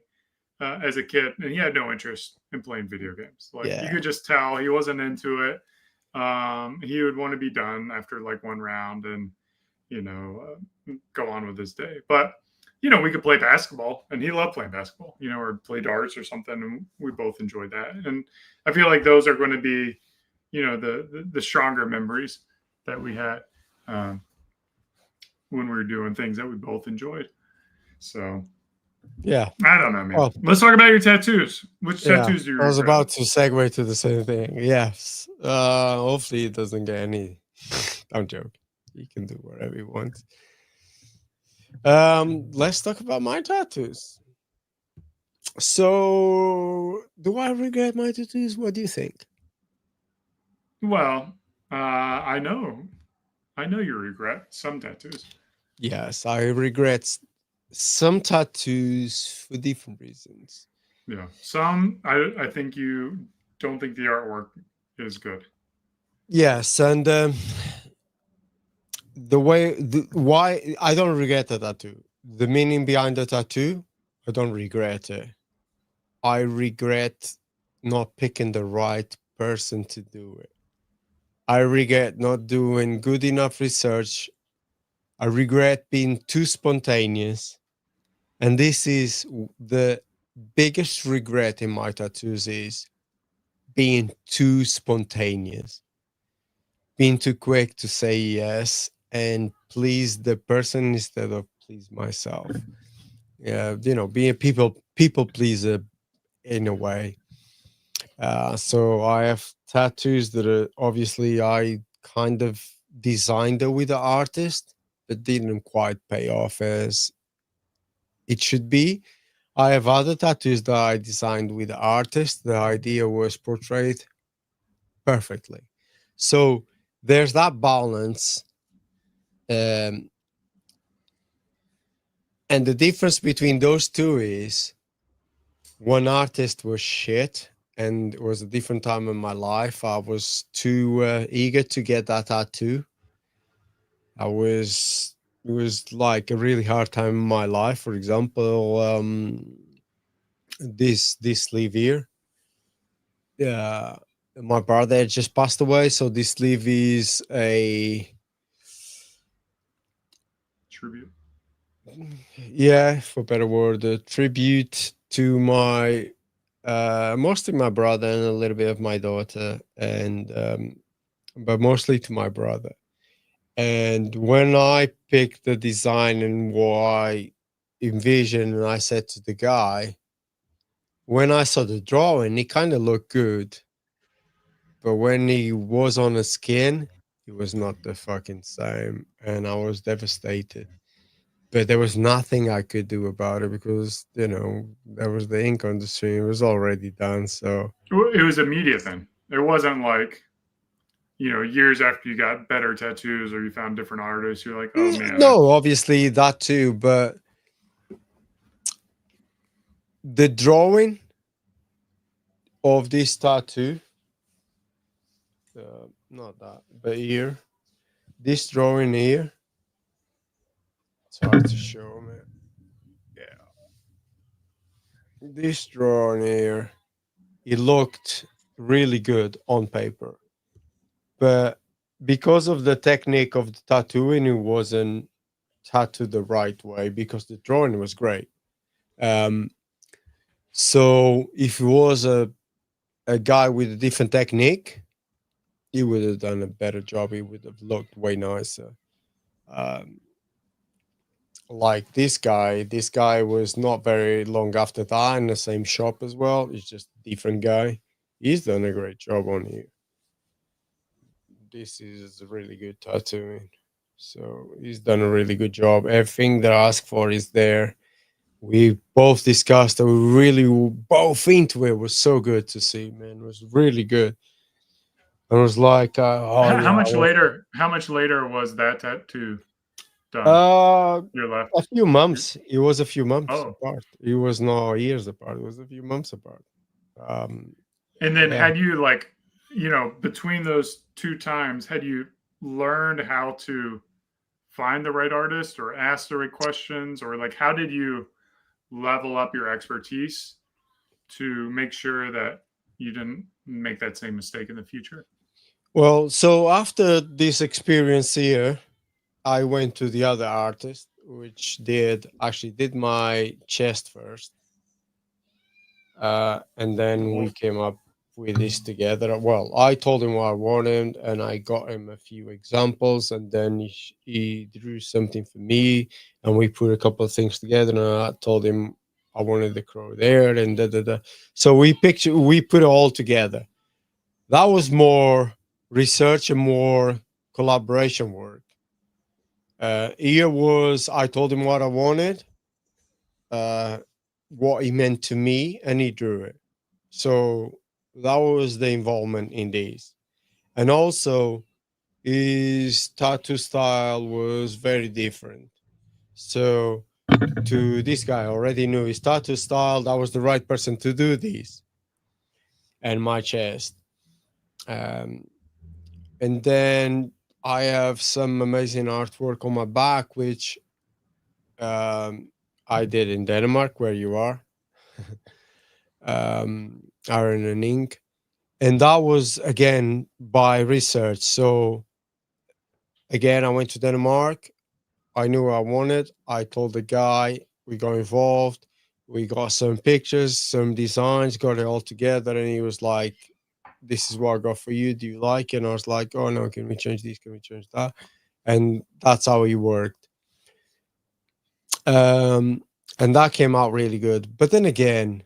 as a kid, and he had no interest in playing video games. Like you Yeah. could just tell he wasn't into it. He would want to be done after like one round and go on with his day. But we could play basketball, and he loved playing basketball. Or play darts or something, and we both enjoyed that. And I feel like those are going to be, the stronger memories that we had when we were doing things that we both enjoyed. So Yeah. I don't know, man. Well, Let's talk about your tattoos. Which yeah. tattoos do you I was regret? about to segue to the same thing. Yes. Hopefully it doesn't get any. I'm joking. He can do whatever he wants. Let's talk about my tattoos. So, do I regret my tattoos? What do you think? Well, I know you regret some tattoos. Yes, I regret some tattoos for different reasons. Yeah, some I think you don't think the artwork is good. Yes, and why I don't regret the tattoo. The meaning behind the tattoo, I don't regret it. I regret not picking the right person to do it. I regret not doing good enough research. I regret being too spontaneous. And this is the biggest regret in my tattoos is being too spontaneous, being too quick to say yes and please the person instead of please myself. Yeah, being a people pleaser in a way. So I have tattoos that are obviously I kind of designed it with the artist, but didn't quite pay off as it should be. I have other tattoos that I designed with the artist. The idea was portrayed perfectly. So there's that balance. Um, and the difference between those two is one artist was shit and it was a different time in my life. I was too eager to get that tattoo. It was like a really hard time in my life. For example, this sleeve here. Yeah, my brother had just passed away, so this sleeve is a Tribute. for better word, a tribute to my mostly my brother and a little bit of my daughter, and but mostly to my brother. And when I picked the design and what I envisioned, and I said to the guy, when I saw the drawing, it kind of looked good. But when he was on the skin, it was not the fucking same. And I was devastated. But there was nothing I could do about it because, there was the ink on the screen. It was already done. So, It was immediate then. It wasn't like, years after you got better tattoos or you found different artists. You're like, oh man. no, obviously that too. But the drawing of this tattoo, not that, but here, this drawing here, it's hard to show, man. Yeah. This drawing here, it looked really good on paper. But because of the technique of the tattooing, it wasn't tattooed the right way because the drawing was great. So if it was a guy with a different technique, he would have done a better job. He would have looked way nicer. Um, like this guy was not very long after that in the same shop as well. He's just a different guy. He's done a great job on you. This is a really good tattooing. So he's done a really good job. Everything that I asked for is there. We both discussed that we really were both into it. It was so good to see, man. It was really good. I was like, oh How yeah, much later? How much later was that tattoo done? uh, Your left. a few months. It was a few months Oh, apart. It was not years apart. It was a few months apart. Um, and then yeah. had you like, between those two times, had you learned how to find the right artist or ask the right questions, or like how did you level up your expertise to make sure that you didn't make that same mistake in the future? Well, so after this experience here, I went to the other artist, which did my chest first, and then we came up with this together. Well, I told him what I wanted, and I got him a few examples, and then he drew something for me, and we put a couple of things together. And I told him I wanted the crow there, and da da da. So we put it all together. That was more research and more collaboration work. Here was I told him what I wanted, uh, what he meant to me, and he drew it. So that was the involvement in this. And also, his tattoo style was very different. So, to this guy, I already knew his tattoo style. That was the right person to do this, and my chest. Um, and then I have some amazing artwork on my back, which I did in Denmark, where you are, iron and ink. And that was again by research. So again, I went to Denmark. I knew what I wanted. I told the guy, we got involved. We got some pictures, some designs, got it all together. And he was like, this is what I got for you. Do you like it? And I was like, oh no, can we change this? Can we change that? And that's how he worked. Um, and that came out really good. But then again,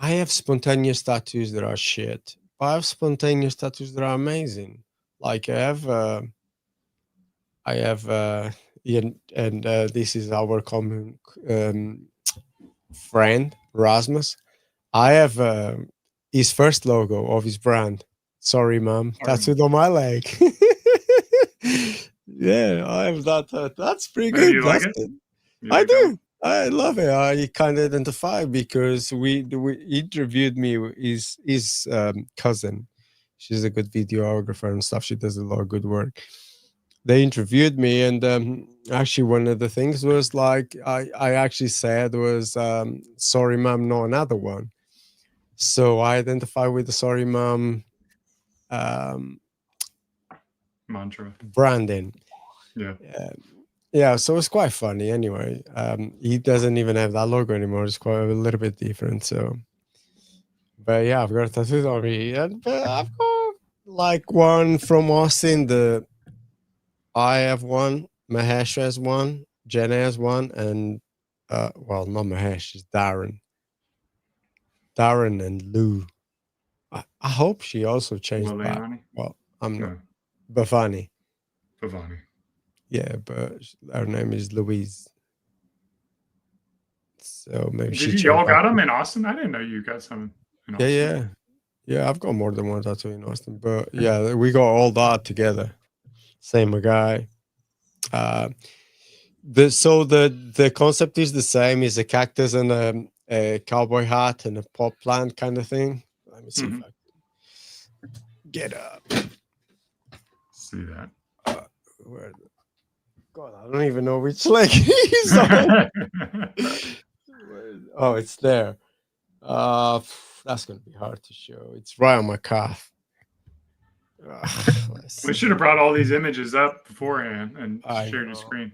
I have spontaneous tattoos that are shit. But I have spontaneous tattoos that are amazing. Like I have, and this is our common friend Rasmus. I have his first logo of his brand. Sorry, mom, tattooed on my leg. Yeah, I have that. That's pretty Do good. you like That's it? good. You I like that one? do. I love it. I kind of identify because we interviewed me with his cousin. She's a good videographer and stuff. She does a lot of good work. They interviewed me, and actually one of the things was like I actually said was sorry, mom, no another one. So I identify with the sorry, mom um, Mantra. branding. Yeah. Yeah, so it's quite funny anyway. He doesn't even have that logo anymore. It's quite a little bit different. So, but yeah, I've got a tattoo on me, and I've got like one from Austin. I have one, Mahesh has one, Jenna has one, and well, not Mahesh, it's Darren and Lou. I hope she also changed back. Liliani? Well, I'm not. No. Bafani. Pavani. Yeah, but her name is Louise. So maybe she Did you changed all back. got them in Austin? I didn't know you got some in Austin. Yeah. I've got more than one tattoo in Austin, but yeah, we got all that together. Same guy. The concept is the same. Is a cactus and a cowboy hat and a pot plant kind of thing. Let me see if I can get up. See that. Where, God, I don't even know which leg he's on. Oh, it's there. That's gonna be hard to show. It's right on my calf. We should have brought all these images up beforehand and I shared know. your screen.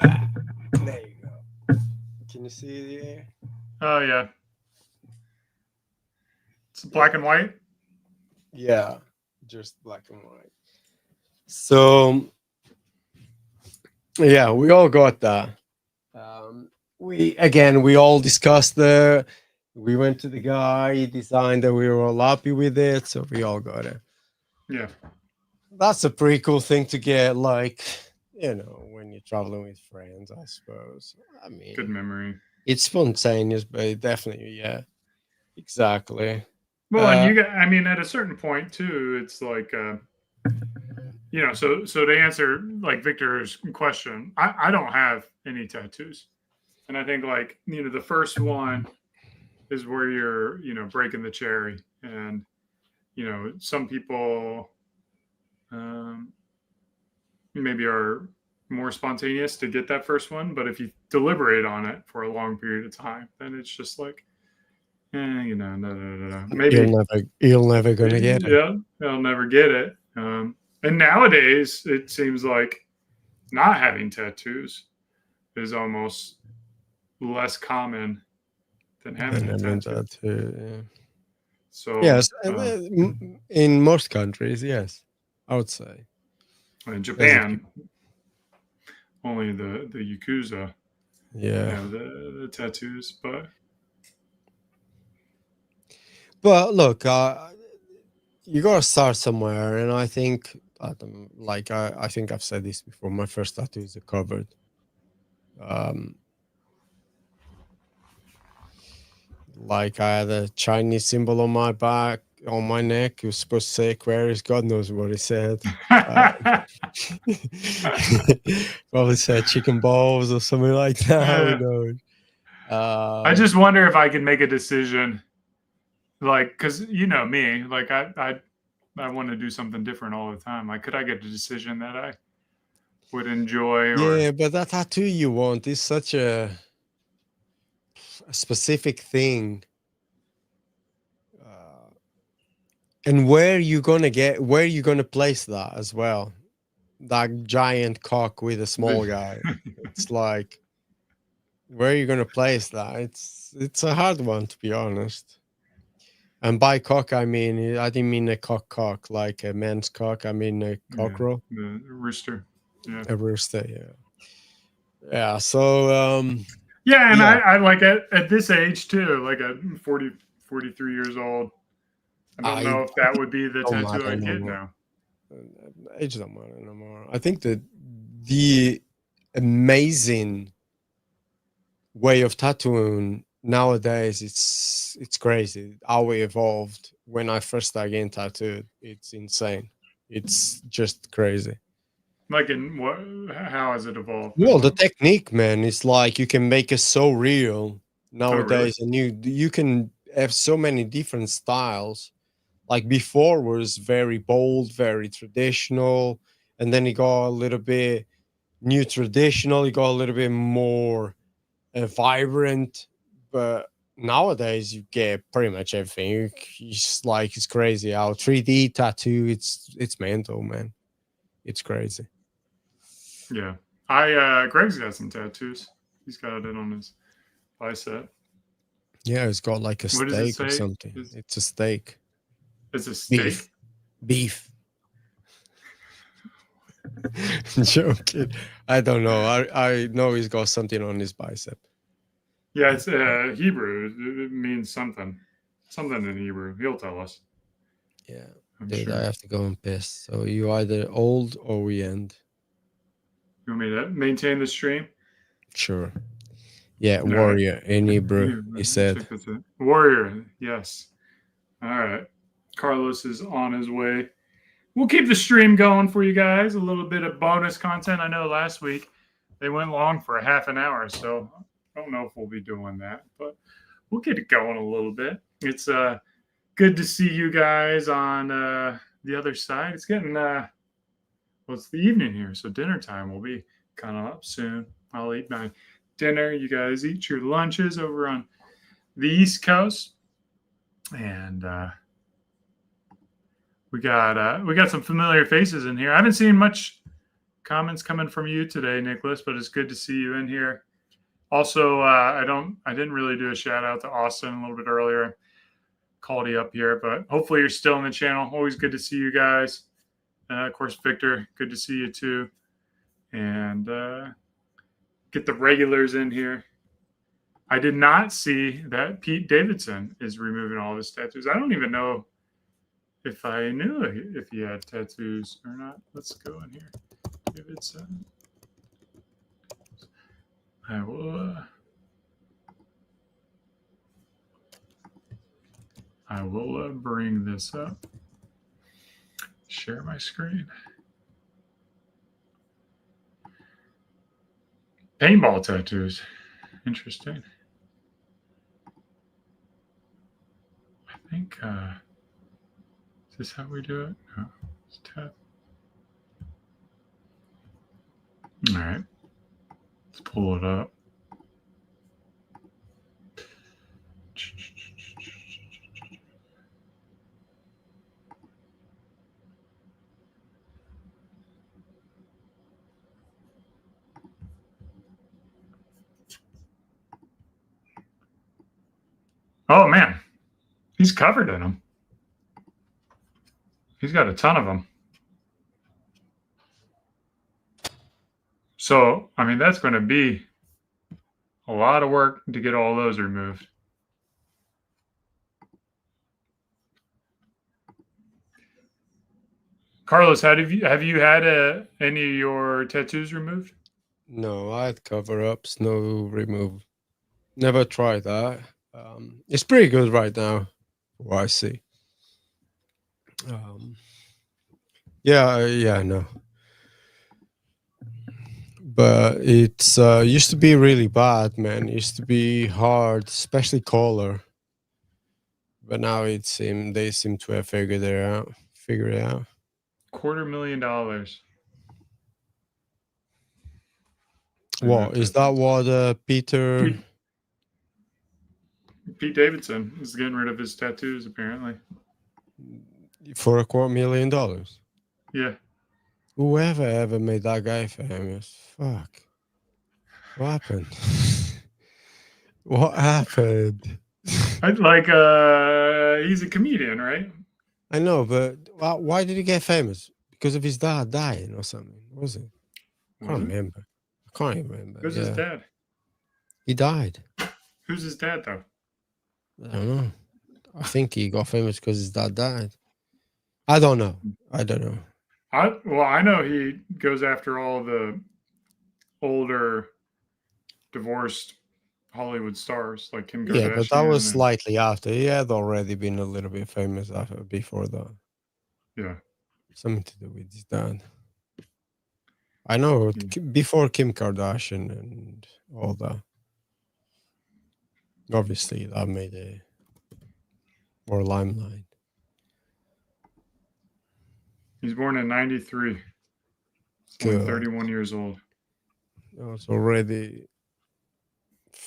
There you go. Can you see the Oh yeah. It's black and white. Yeah, just black and white. So yeah, we all got that. We all discussed the. We went to the guy, he designed that, we were all happy with it, so we all got it. Yeah. That's a pretty cool thing to get, like, when you're traveling with friends, I suppose. I mean, Good memory. it's spontaneous, but it definitely, yeah, exactly. Well, and you got, I mean, at a certain point too, it's like, so to answer like Victor's question, I don't have any tattoos. And I think like, the first one is where you're, breaking the cherry. And, some people maybe are more spontaneous to get that first one. But if you deliberate on it for a long period of time, then it's just like, no. Maybe you're never gonna get it. Yeah, they'll never get it. And nowadays, it seems like not having tattoos is almost less common than having a tattoo. Yeah. So Yes, in most countries, yes, I would say. in Japan, only the Yakuza have the tattoos, but look, you gotta start somewhere, and I think, I think I've said this before. My first tattoos are covered. Like, I had a Chinese symbol on my back, on my neck. It was supposed to say Aquarius. God knows what it said. Probably said chicken balls or something like that. Who knows? I just wonder if I can make a decision, like, because me, like I want to do something different all the time. Like, could I get a decision that I would enjoy? Yeah, but that tattoo you want is such a specific thing. And where you gonna place that as well? That giant cock with a small guy. It's like, where are you gonna place that? It's a hard one, to be honest. And by cock, I didn't mean a cock, like a man's cock. I mean a cockerel. The rooster. Yeah. A rooster, yeah. Yeah. So yeah, and I like at this age too, like at 40, 43 years old. I don't know if that would be the tattoo I'd get now. Age don't matter no more. I think that the amazing way of tattooing nowadays, it's crazy how we evolved. When I first started getting tattooed, it's insane. It's just crazy. Like, how has it evolved? Well, the technique, man, it's like you can make it so real nowadays. Oh, really? And you can have so many different styles. Like, before was very bold, very traditional, and then it got a little bit new traditional. It got a little bit more vibrant, but nowadays you get pretty much everything. It's crazy how 3D tattoo. It's mental, man. It's crazy. Yeah, Greg's got some tattoos. He's got it on his bicep. Yeah, it's got like a steak or something. It's a steak. It's a steak. Beef. Joking. I don't know. I know he's got something on his bicep. Yeah, it's Hebrew. It means something. Something in Hebrew. He'll tell us. Yeah. Dude, sure. I have to go and piss. So you either old or we end. You want me to maintain the stream? Sure. Yeah, warrior in Hebrew, he said. Warrior, yes. All right. Carlos is on his way. We'll keep the stream going for you guys. A little bit of bonus content. I know last week they went long for a half an hour, so I don't know if we'll be doing that, but we'll get it going a little bit. It's good to see you guys on the other side. It's getting it's the evening here, so dinner time will be kind of up soon. I'll eat my dinner. You guys eat your lunches over on the East Coast, and we got some familiar faces in here. I haven't seen much comments coming from you today, Nicholas, but it's good to see you in here. Also, I didn't really do a shout out to Austin a little bit earlier. called you up here, but hopefully you're still in the channel. Always good to see you guys. Of course, Victor, good to see you too. And get the regulars in here. I did not see that Pete Davidson is removing all of his tattoos. I don't even know if I knew if he had tattoos or not. Let's go in here. Davidson. I will bring this up. Share my screen. Paintball tattoos. Interesting. I think, is this how we do it? No, it's tap. All right. Let's pull it up. Oh, man. He's covered in them. He's got a ton of them. So, I mean, that's going to be a lot of work to get all those removed. Carlos, have you had any of your tattoos removed? No, I had cover-ups, no remove. Never tried that. It's pretty good right now, what I see. Yeah, no. But it's used to be really bad, man. It used to be hard, especially collar. But now they seem to have figured it out. $250,000. What is that? What Peter? Pete Davidson is getting rid of his tattoos, apparently. For $250,000? Yeah. Whoever ever made that guy famous? Fuck. What happened? What happened? He's a comedian, right? I know, but why did he get famous? Because of his dad dying or something, was it? I can't remember. I can't even remember. Who's his dad? He died. Who's his dad, though? I don't know. I think he got famous because his dad died. I don't know. I know he goes after all the older divorced Hollywood stars like Kim Kardashian. Yeah, but that was slightly after. He had already been a little bit famous before that. Yeah. Something to do with his dad. I know before Kim Kardashian and all that. Obviously, that made a more limelight. He's born in 93. He's only 31 years old. I was already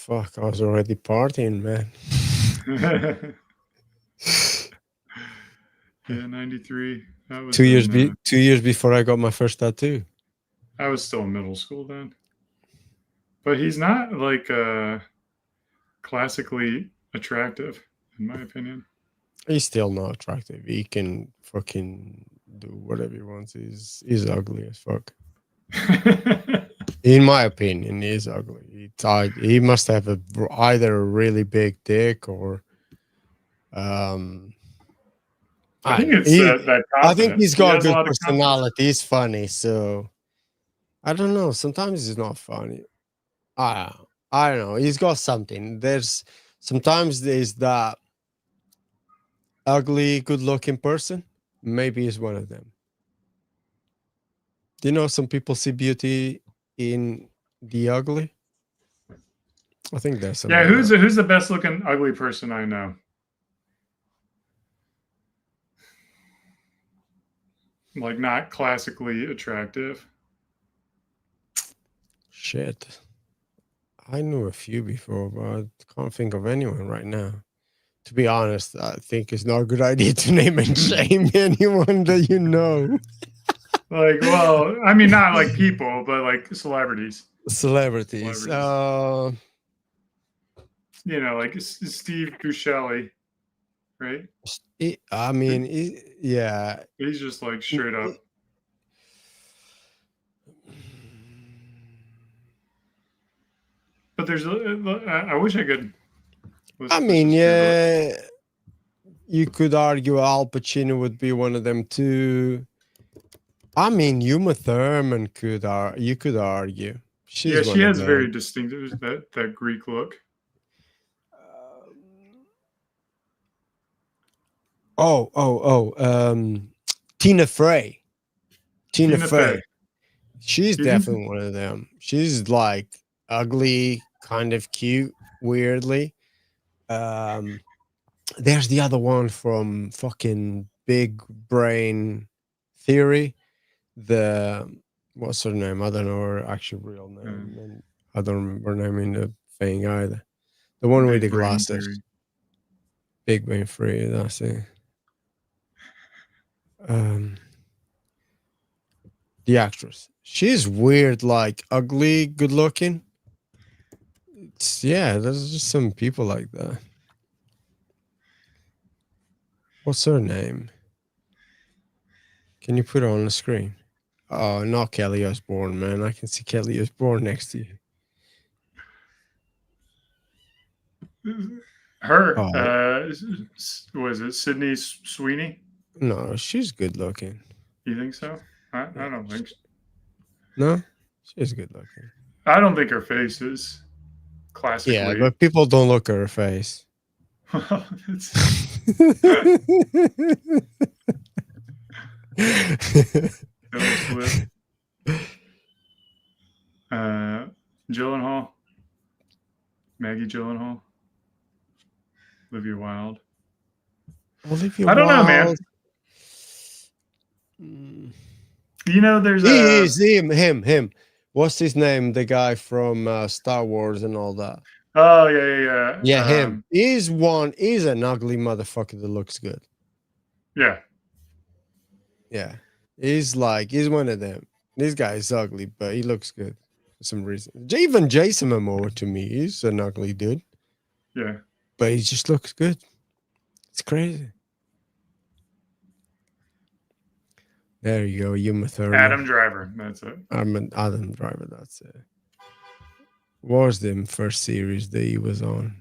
partying, man. Yeah, 93. That was 2 years 2 years before I got my first tattoo. I was still in middle school then. But he's not like classically attractive, in my opinion. He's still not attractive. He can fucking do whatever he wants. He's ugly as fuck. In my opinion, he's ugly. He must have either a really big dick or I think it's that I think he's got a good lot of personality. He's funny, so I don't know. Sometimes he's not funny. I don't know. He's got something. Sometimes there's that ugly, good-looking person. Maybe he's one of them. Do you know some people see beauty in the ugly? I think there's some. Yeah, who's the best looking ugly person I know? Like not classically attractive. Shit. I knew a few before, but I can't think of anyone right now. To be honest, I think it's not a good idea to name and shame anyone that you know. Like, well, I mean, not like people, but like celebrities. Celebrities. You know, like Steve Buscemi, right? I mean, yeah. He's just like straight up. But there's, I wish I could. I mean, yeah, you could argue Al Pacino would be one of them too. I mean, Uma Thurman you could argue. She's Yeah, she one of has them. very distinctive that Greek look. Tina Fey. Tina Tina Fey. Fey. She's You think so? definitely one of them. She's like ugly, kind of cute, weirdly. There's the other one from fucking Big Brain Theory. What's her name? I don't know her actual real name, and I don't remember her name in the thing either. The one with the glasses. Theory. Big Brain Theory. That's it. The actress. She's weird, like ugly, good looking. There's just some people like that. What's her name? Can you put her on the screen? Oh, not Kelly Osbourne, man. I can see Kelly Osbourne next to you. Her. Oh. Was it Sydney Sweeney? No, she's good looking. You think so? I don't think so. No? She's good looking. I don't think her face is classically. Yeah, but people don't look at her face. Gyllenhaal, Maggie Gyllenhaal, Olivia Wilde. I don't know, man. You know, there's him. What's his name? The guy from Star Wars and all that. Oh yeah. Yeah, him. He's an ugly motherfucker that looks good. Yeah. Yeah. He's one of them. This guy is ugly, but he looks good for some reason. Even Jason Momoa to me, he's an ugly dude. Yeah. But he just looks good. It's crazy. There you go, Uma Thurman. Adam Driver, that's it. Adam Driver, that's it. What was the first series that he was on?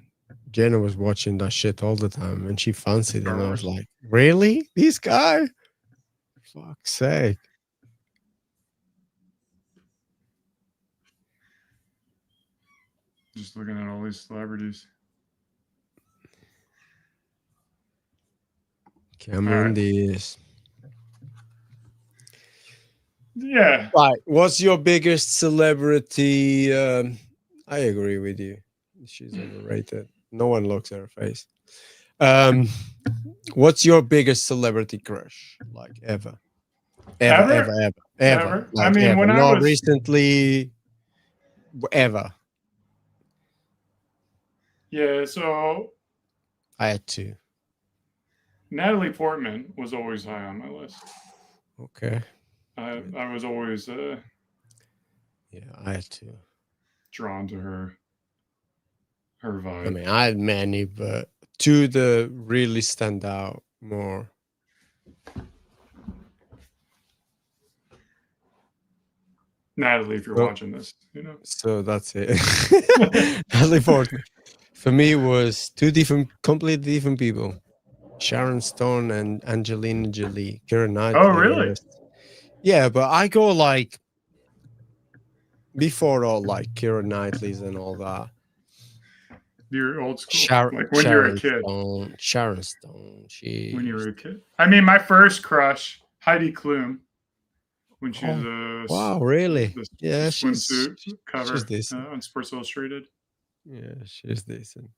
Jenna was watching that shit all the time, and she fancied him. I was like, really? This guy? Fuck's sake. Just looking at all these celebrities. Cameron Diaz. Yeah. Right. What's your biggest celebrity? I agree with you. She's overrated. No one looks at her face. What's your biggest celebrity crush? Like ever? Ever. Like, I mean, ever. when I Not was recently, ever. Yeah, so I had two. Natalie Portman was always high on my list. Okay. I was always I had two. Drawn to her vibe. I mean, I had many, but two that really stand out more. Natalie, if you're watching this, you know. So that's it. Natalie Portman. For me, it was completely different people. Sharon Stone and Angelina Jolie. Keira Knightley. Oh, really? Yeah, but I go like before all like Keira Knightley's and all that. You're old school. Like when you were a kid. Sharon Stone. When you were a kid. I mean, my first crush, Heidi Klum, when she was wow, really? Yeah, swimsuit cover decent. On Sports Illustrated. Yeah, she's decent.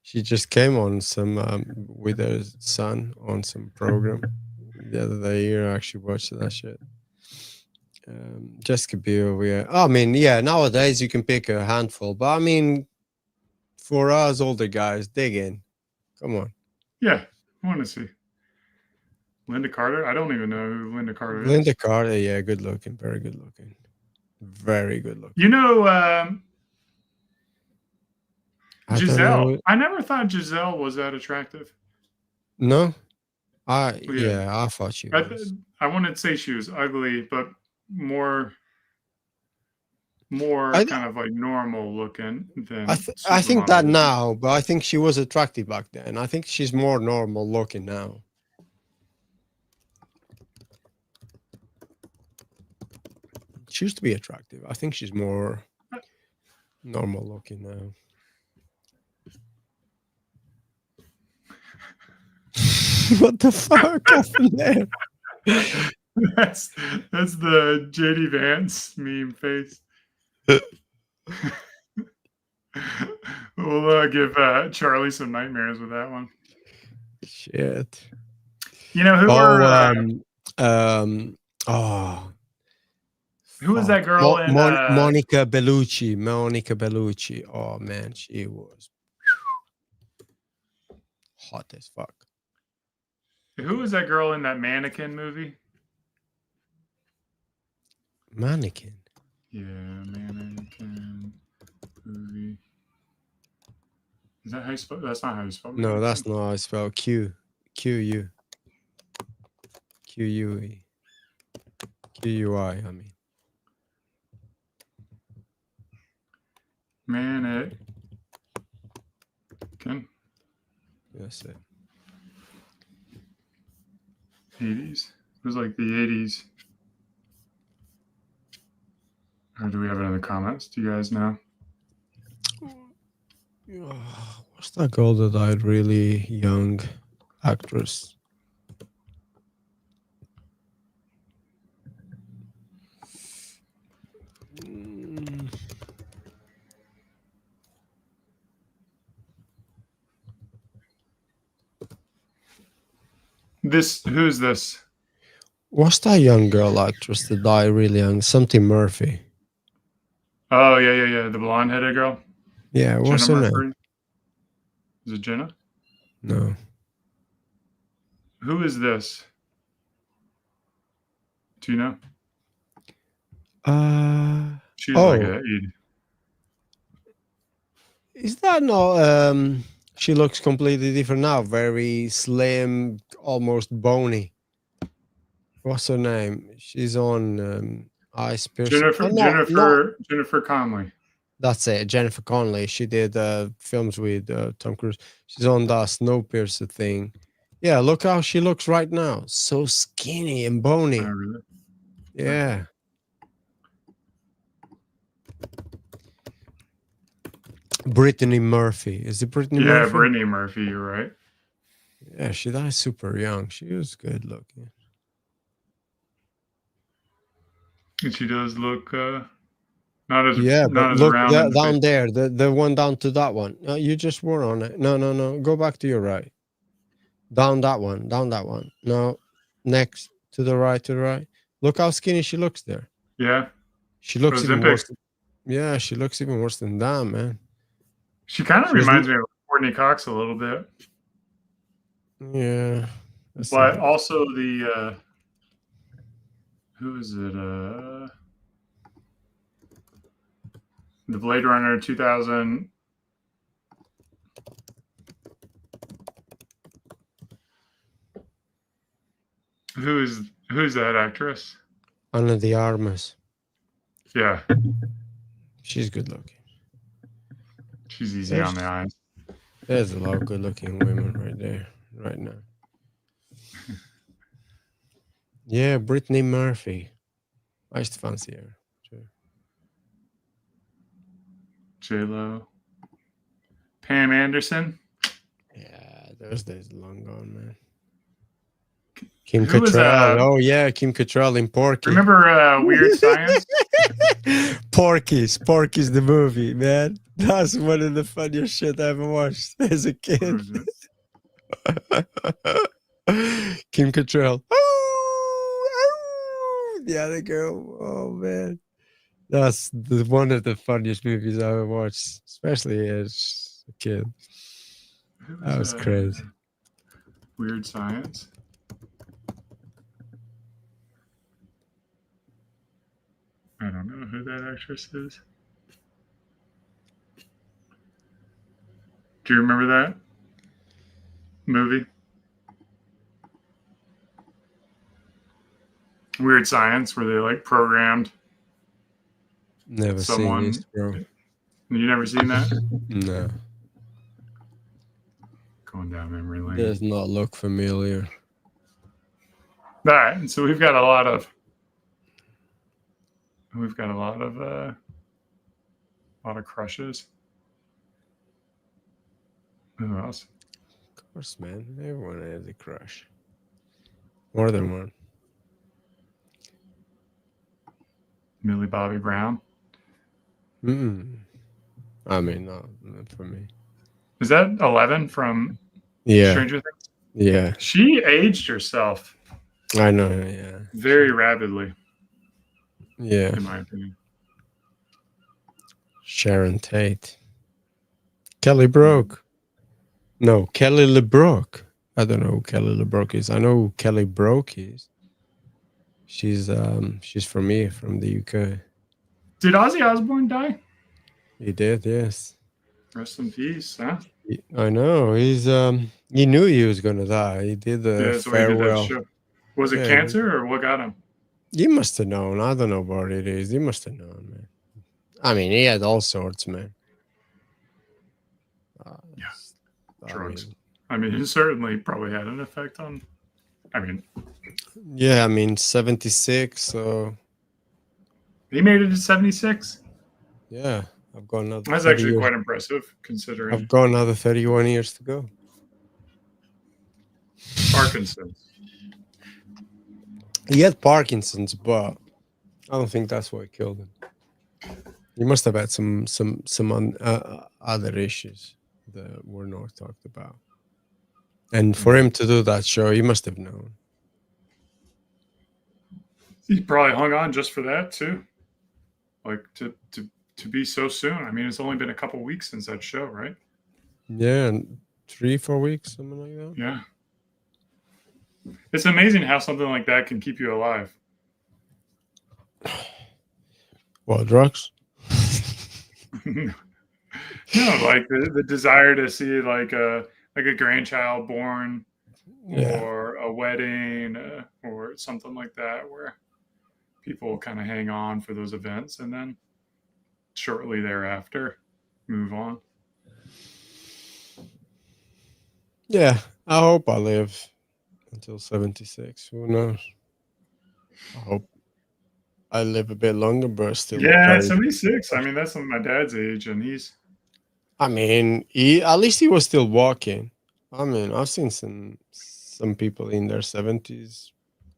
She just came on some with her son on some program the other day. I actually watched that shit. Jessica Biel, yeah. I mean, yeah, nowadays you can pick a handful, but I mean, for us older guys, dig in. Come on. Yeah, I want to see. Linda Carter? I don't even know who Linda Carter is. Linda Carter, yeah, good looking. Very good looking. Very good looking. You know, Giselle. I never thought Giselle was that attractive. No, Yeah, I thought she was. I wouldn't say she was ugly, but more I kind of like normal looking I than I think that supermodel looking. now, but I think she was attractive back then. I think she's more normal looking now. She used to be attractive. I think she's more normal looking now. What the fuck happened there? that's the JD Vance meme face. We'll give Charlie some nightmares with that one. Shit. You know who Oh, were oh, who was that fuck. girl in Monica Bellucci. Monica Bellucci. Oh man, she was hot as fuck. who was that girl in that mannequin movie? Mannequin. Yeah, mannequin movie. Is that how you spell? That's not how you spell No, mannequin. that's not how I spell Q. Q-U. Q-U-E. Q-U-I, I mean. Mannequin. That's it. 80s. It was like the 80s. Or do we have it in the comments? Do you guys know? What's that girl that died? Really young actress. Who's this? What's that young girl actress that died really young? Something Murphy. Oh yeah. The blonde headed girl. Yeah, what's Jenna her name? Murphy. Is it Jenna? No. Who is this? Do you know? She's like Oh, a 80. is that not she looks completely different now, very slim, almost bony. What's her name? She's on Ice Pierce. Oh, Jennifer Conley. That's it, Jennifer Connelly. She did films with Tom Cruise. She's on that Snowpiercer thing. Yeah, look how she looks right now. So skinny and bony. Oh, really? Yeah. Brittany Murphy. Is it Brittany Yeah, Murphy? Brittany Murphy. You're right. Yeah, she died super young. She was good looking. And she does look not as Yeah, but look round in the face. down there, the one down to that one. No, you just were on it. No. Go back to your right. Down that one. No, next to the right. Look how skinny she looks there. Yeah. She looks even Ozempic. worse. Yeah, she looks even worse than that, man. She kind of She's reminds me of Courtney Cox a little bit. Yeah. But also the who is it? The Blade Runner 2000. Who's that actress? Ana de Armas. Yeah. She's good looking. She's easy on the eyes. There's a lot of good looking women right there, right now. Yeah, Brittany Murphy. I used to fancy her. Sure. J-Lo. Pam Anderson. Yeah, those days are long gone, man. Kim Who was Cattrall. Oh yeah, Kim Cattrall in Porky. Remember Weird Science? Porky's the movie, man. That's one of the funniest shit I ever watched as a kid. Kim Cattrall. The other girl. Oh man, that's one of the funniest movies I ever watched, especially as a kid. That was crazy. Weird Science. I don't know who that actress is. Do you remember that movie? Weird Science where they like programmed Never seen this, someone. bro. You never seen that? No, Going down memory lane. does not look familiar. All right, and so we've got a lot of crushes. Who else? Of course, man. Everyone has a crush. More than one. Millie Bobby Brown. I mean, not for me. Is that 11 from Yeah, Stranger Things? yeah. She aged herself I know. Yeah, very rapidly, yeah. in my opinion. Sharon Tate. Kelly Brook. No, Kelly LeBrock. I don't know who Kelly LeBrock is. I know who Kelly Brook is. She's from here, from the UK. Did Ozzy Osbourne die? He did, yes. Rest in peace, huh? I know. He knew he was gonna die. He did Yeah, the that's why he did that farewell. show. Was it Yeah, cancer or what got him? he must have known. I don't know what it is. He must have known, man. I mean, he had all sorts, man. Yeah, I drugs. mean, I mean, it certainly probably had an effect on. I mean, yeah, I mean, 76. So he made it to 76. yeah, I've got another. That's 30 actually years. quite impressive considering I've got another 31 years to go. Parkinson's. He had Parkinson's, but I don't think that's what killed him. He must have had some other issues that were not talked about. And for him to do that show, he must have known. He probably hung on just for that too. Like to be so soon. I mean, it's only been a couple weeks since that show, right? Yeah, 3-4 weeks, something like that. Yeah. It's amazing how something like that can keep you alive. What, drugs? No, like the desire to see like a grandchild born Yeah. or a wedding or something like that, where people kind of hang on for those events and then shortly thereafter move on. Yeah, I hope I live until 76. Who knows? I hope I live a bit longer, but still. Yeah, 76. I mean, that's my dad's age, and he's. I mean, at least he was still walking. I mean, I've seen some people in their 70s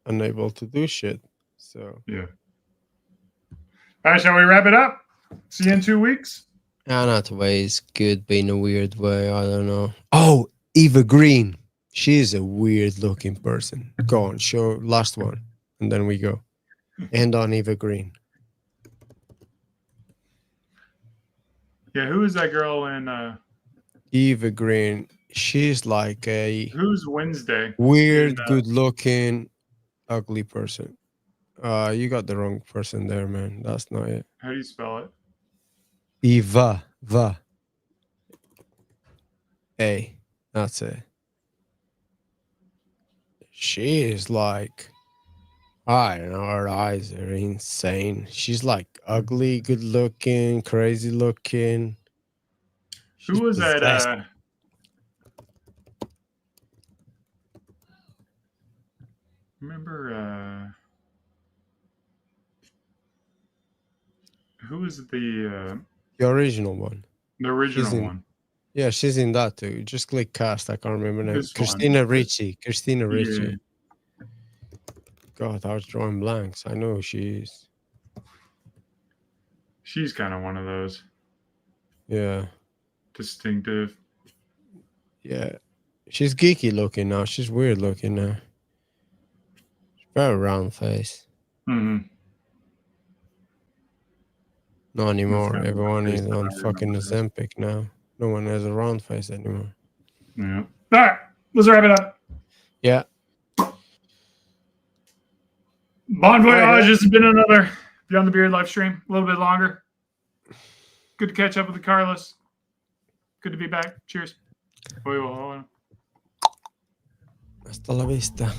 unable to do shit. So Yeah. All right, shall we wrap it up? See you in 2 weeks. Anna way is good, but in a weird way. I don't know. Oh, Eva Green. She's a weird looking person. Go on, show last one, and then we go. End on Eva Green. Yeah, who is that girl in Eva Green. She's like a who's Wednesday? weird, in, good looking, ugly person. You got the wrong person there, man. That's not it. How do you spell it? Eva. A. That's it. She is like, I don't know, her eyes are insane. She's like ugly, good looking, crazy looking. She's Who was possessed. that? Remember who was the original one? original one? Yeah, she's in that too. Just click cast. I can't remember her name. This one. Christina Ricci. Christina Ricci. Yeah. God, I was drawing blanks. I know who she is. She's kind of one of those Yeah. distinctive. Yeah. She's geeky looking now. She's weird looking now. Very round face. Mm-hmm. Not anymore. kind of Everyone the face is that on I fucking remember. Ozempic now. No one has a round face anymore. Yeah. All right, let's wrap it up. Yeah. Bon voyage. Alright, This has been another Beyond the Beard live stream. A little bit longer. Good to catch up with the Carlos. Good to be back. Cheers. Hasta la vista.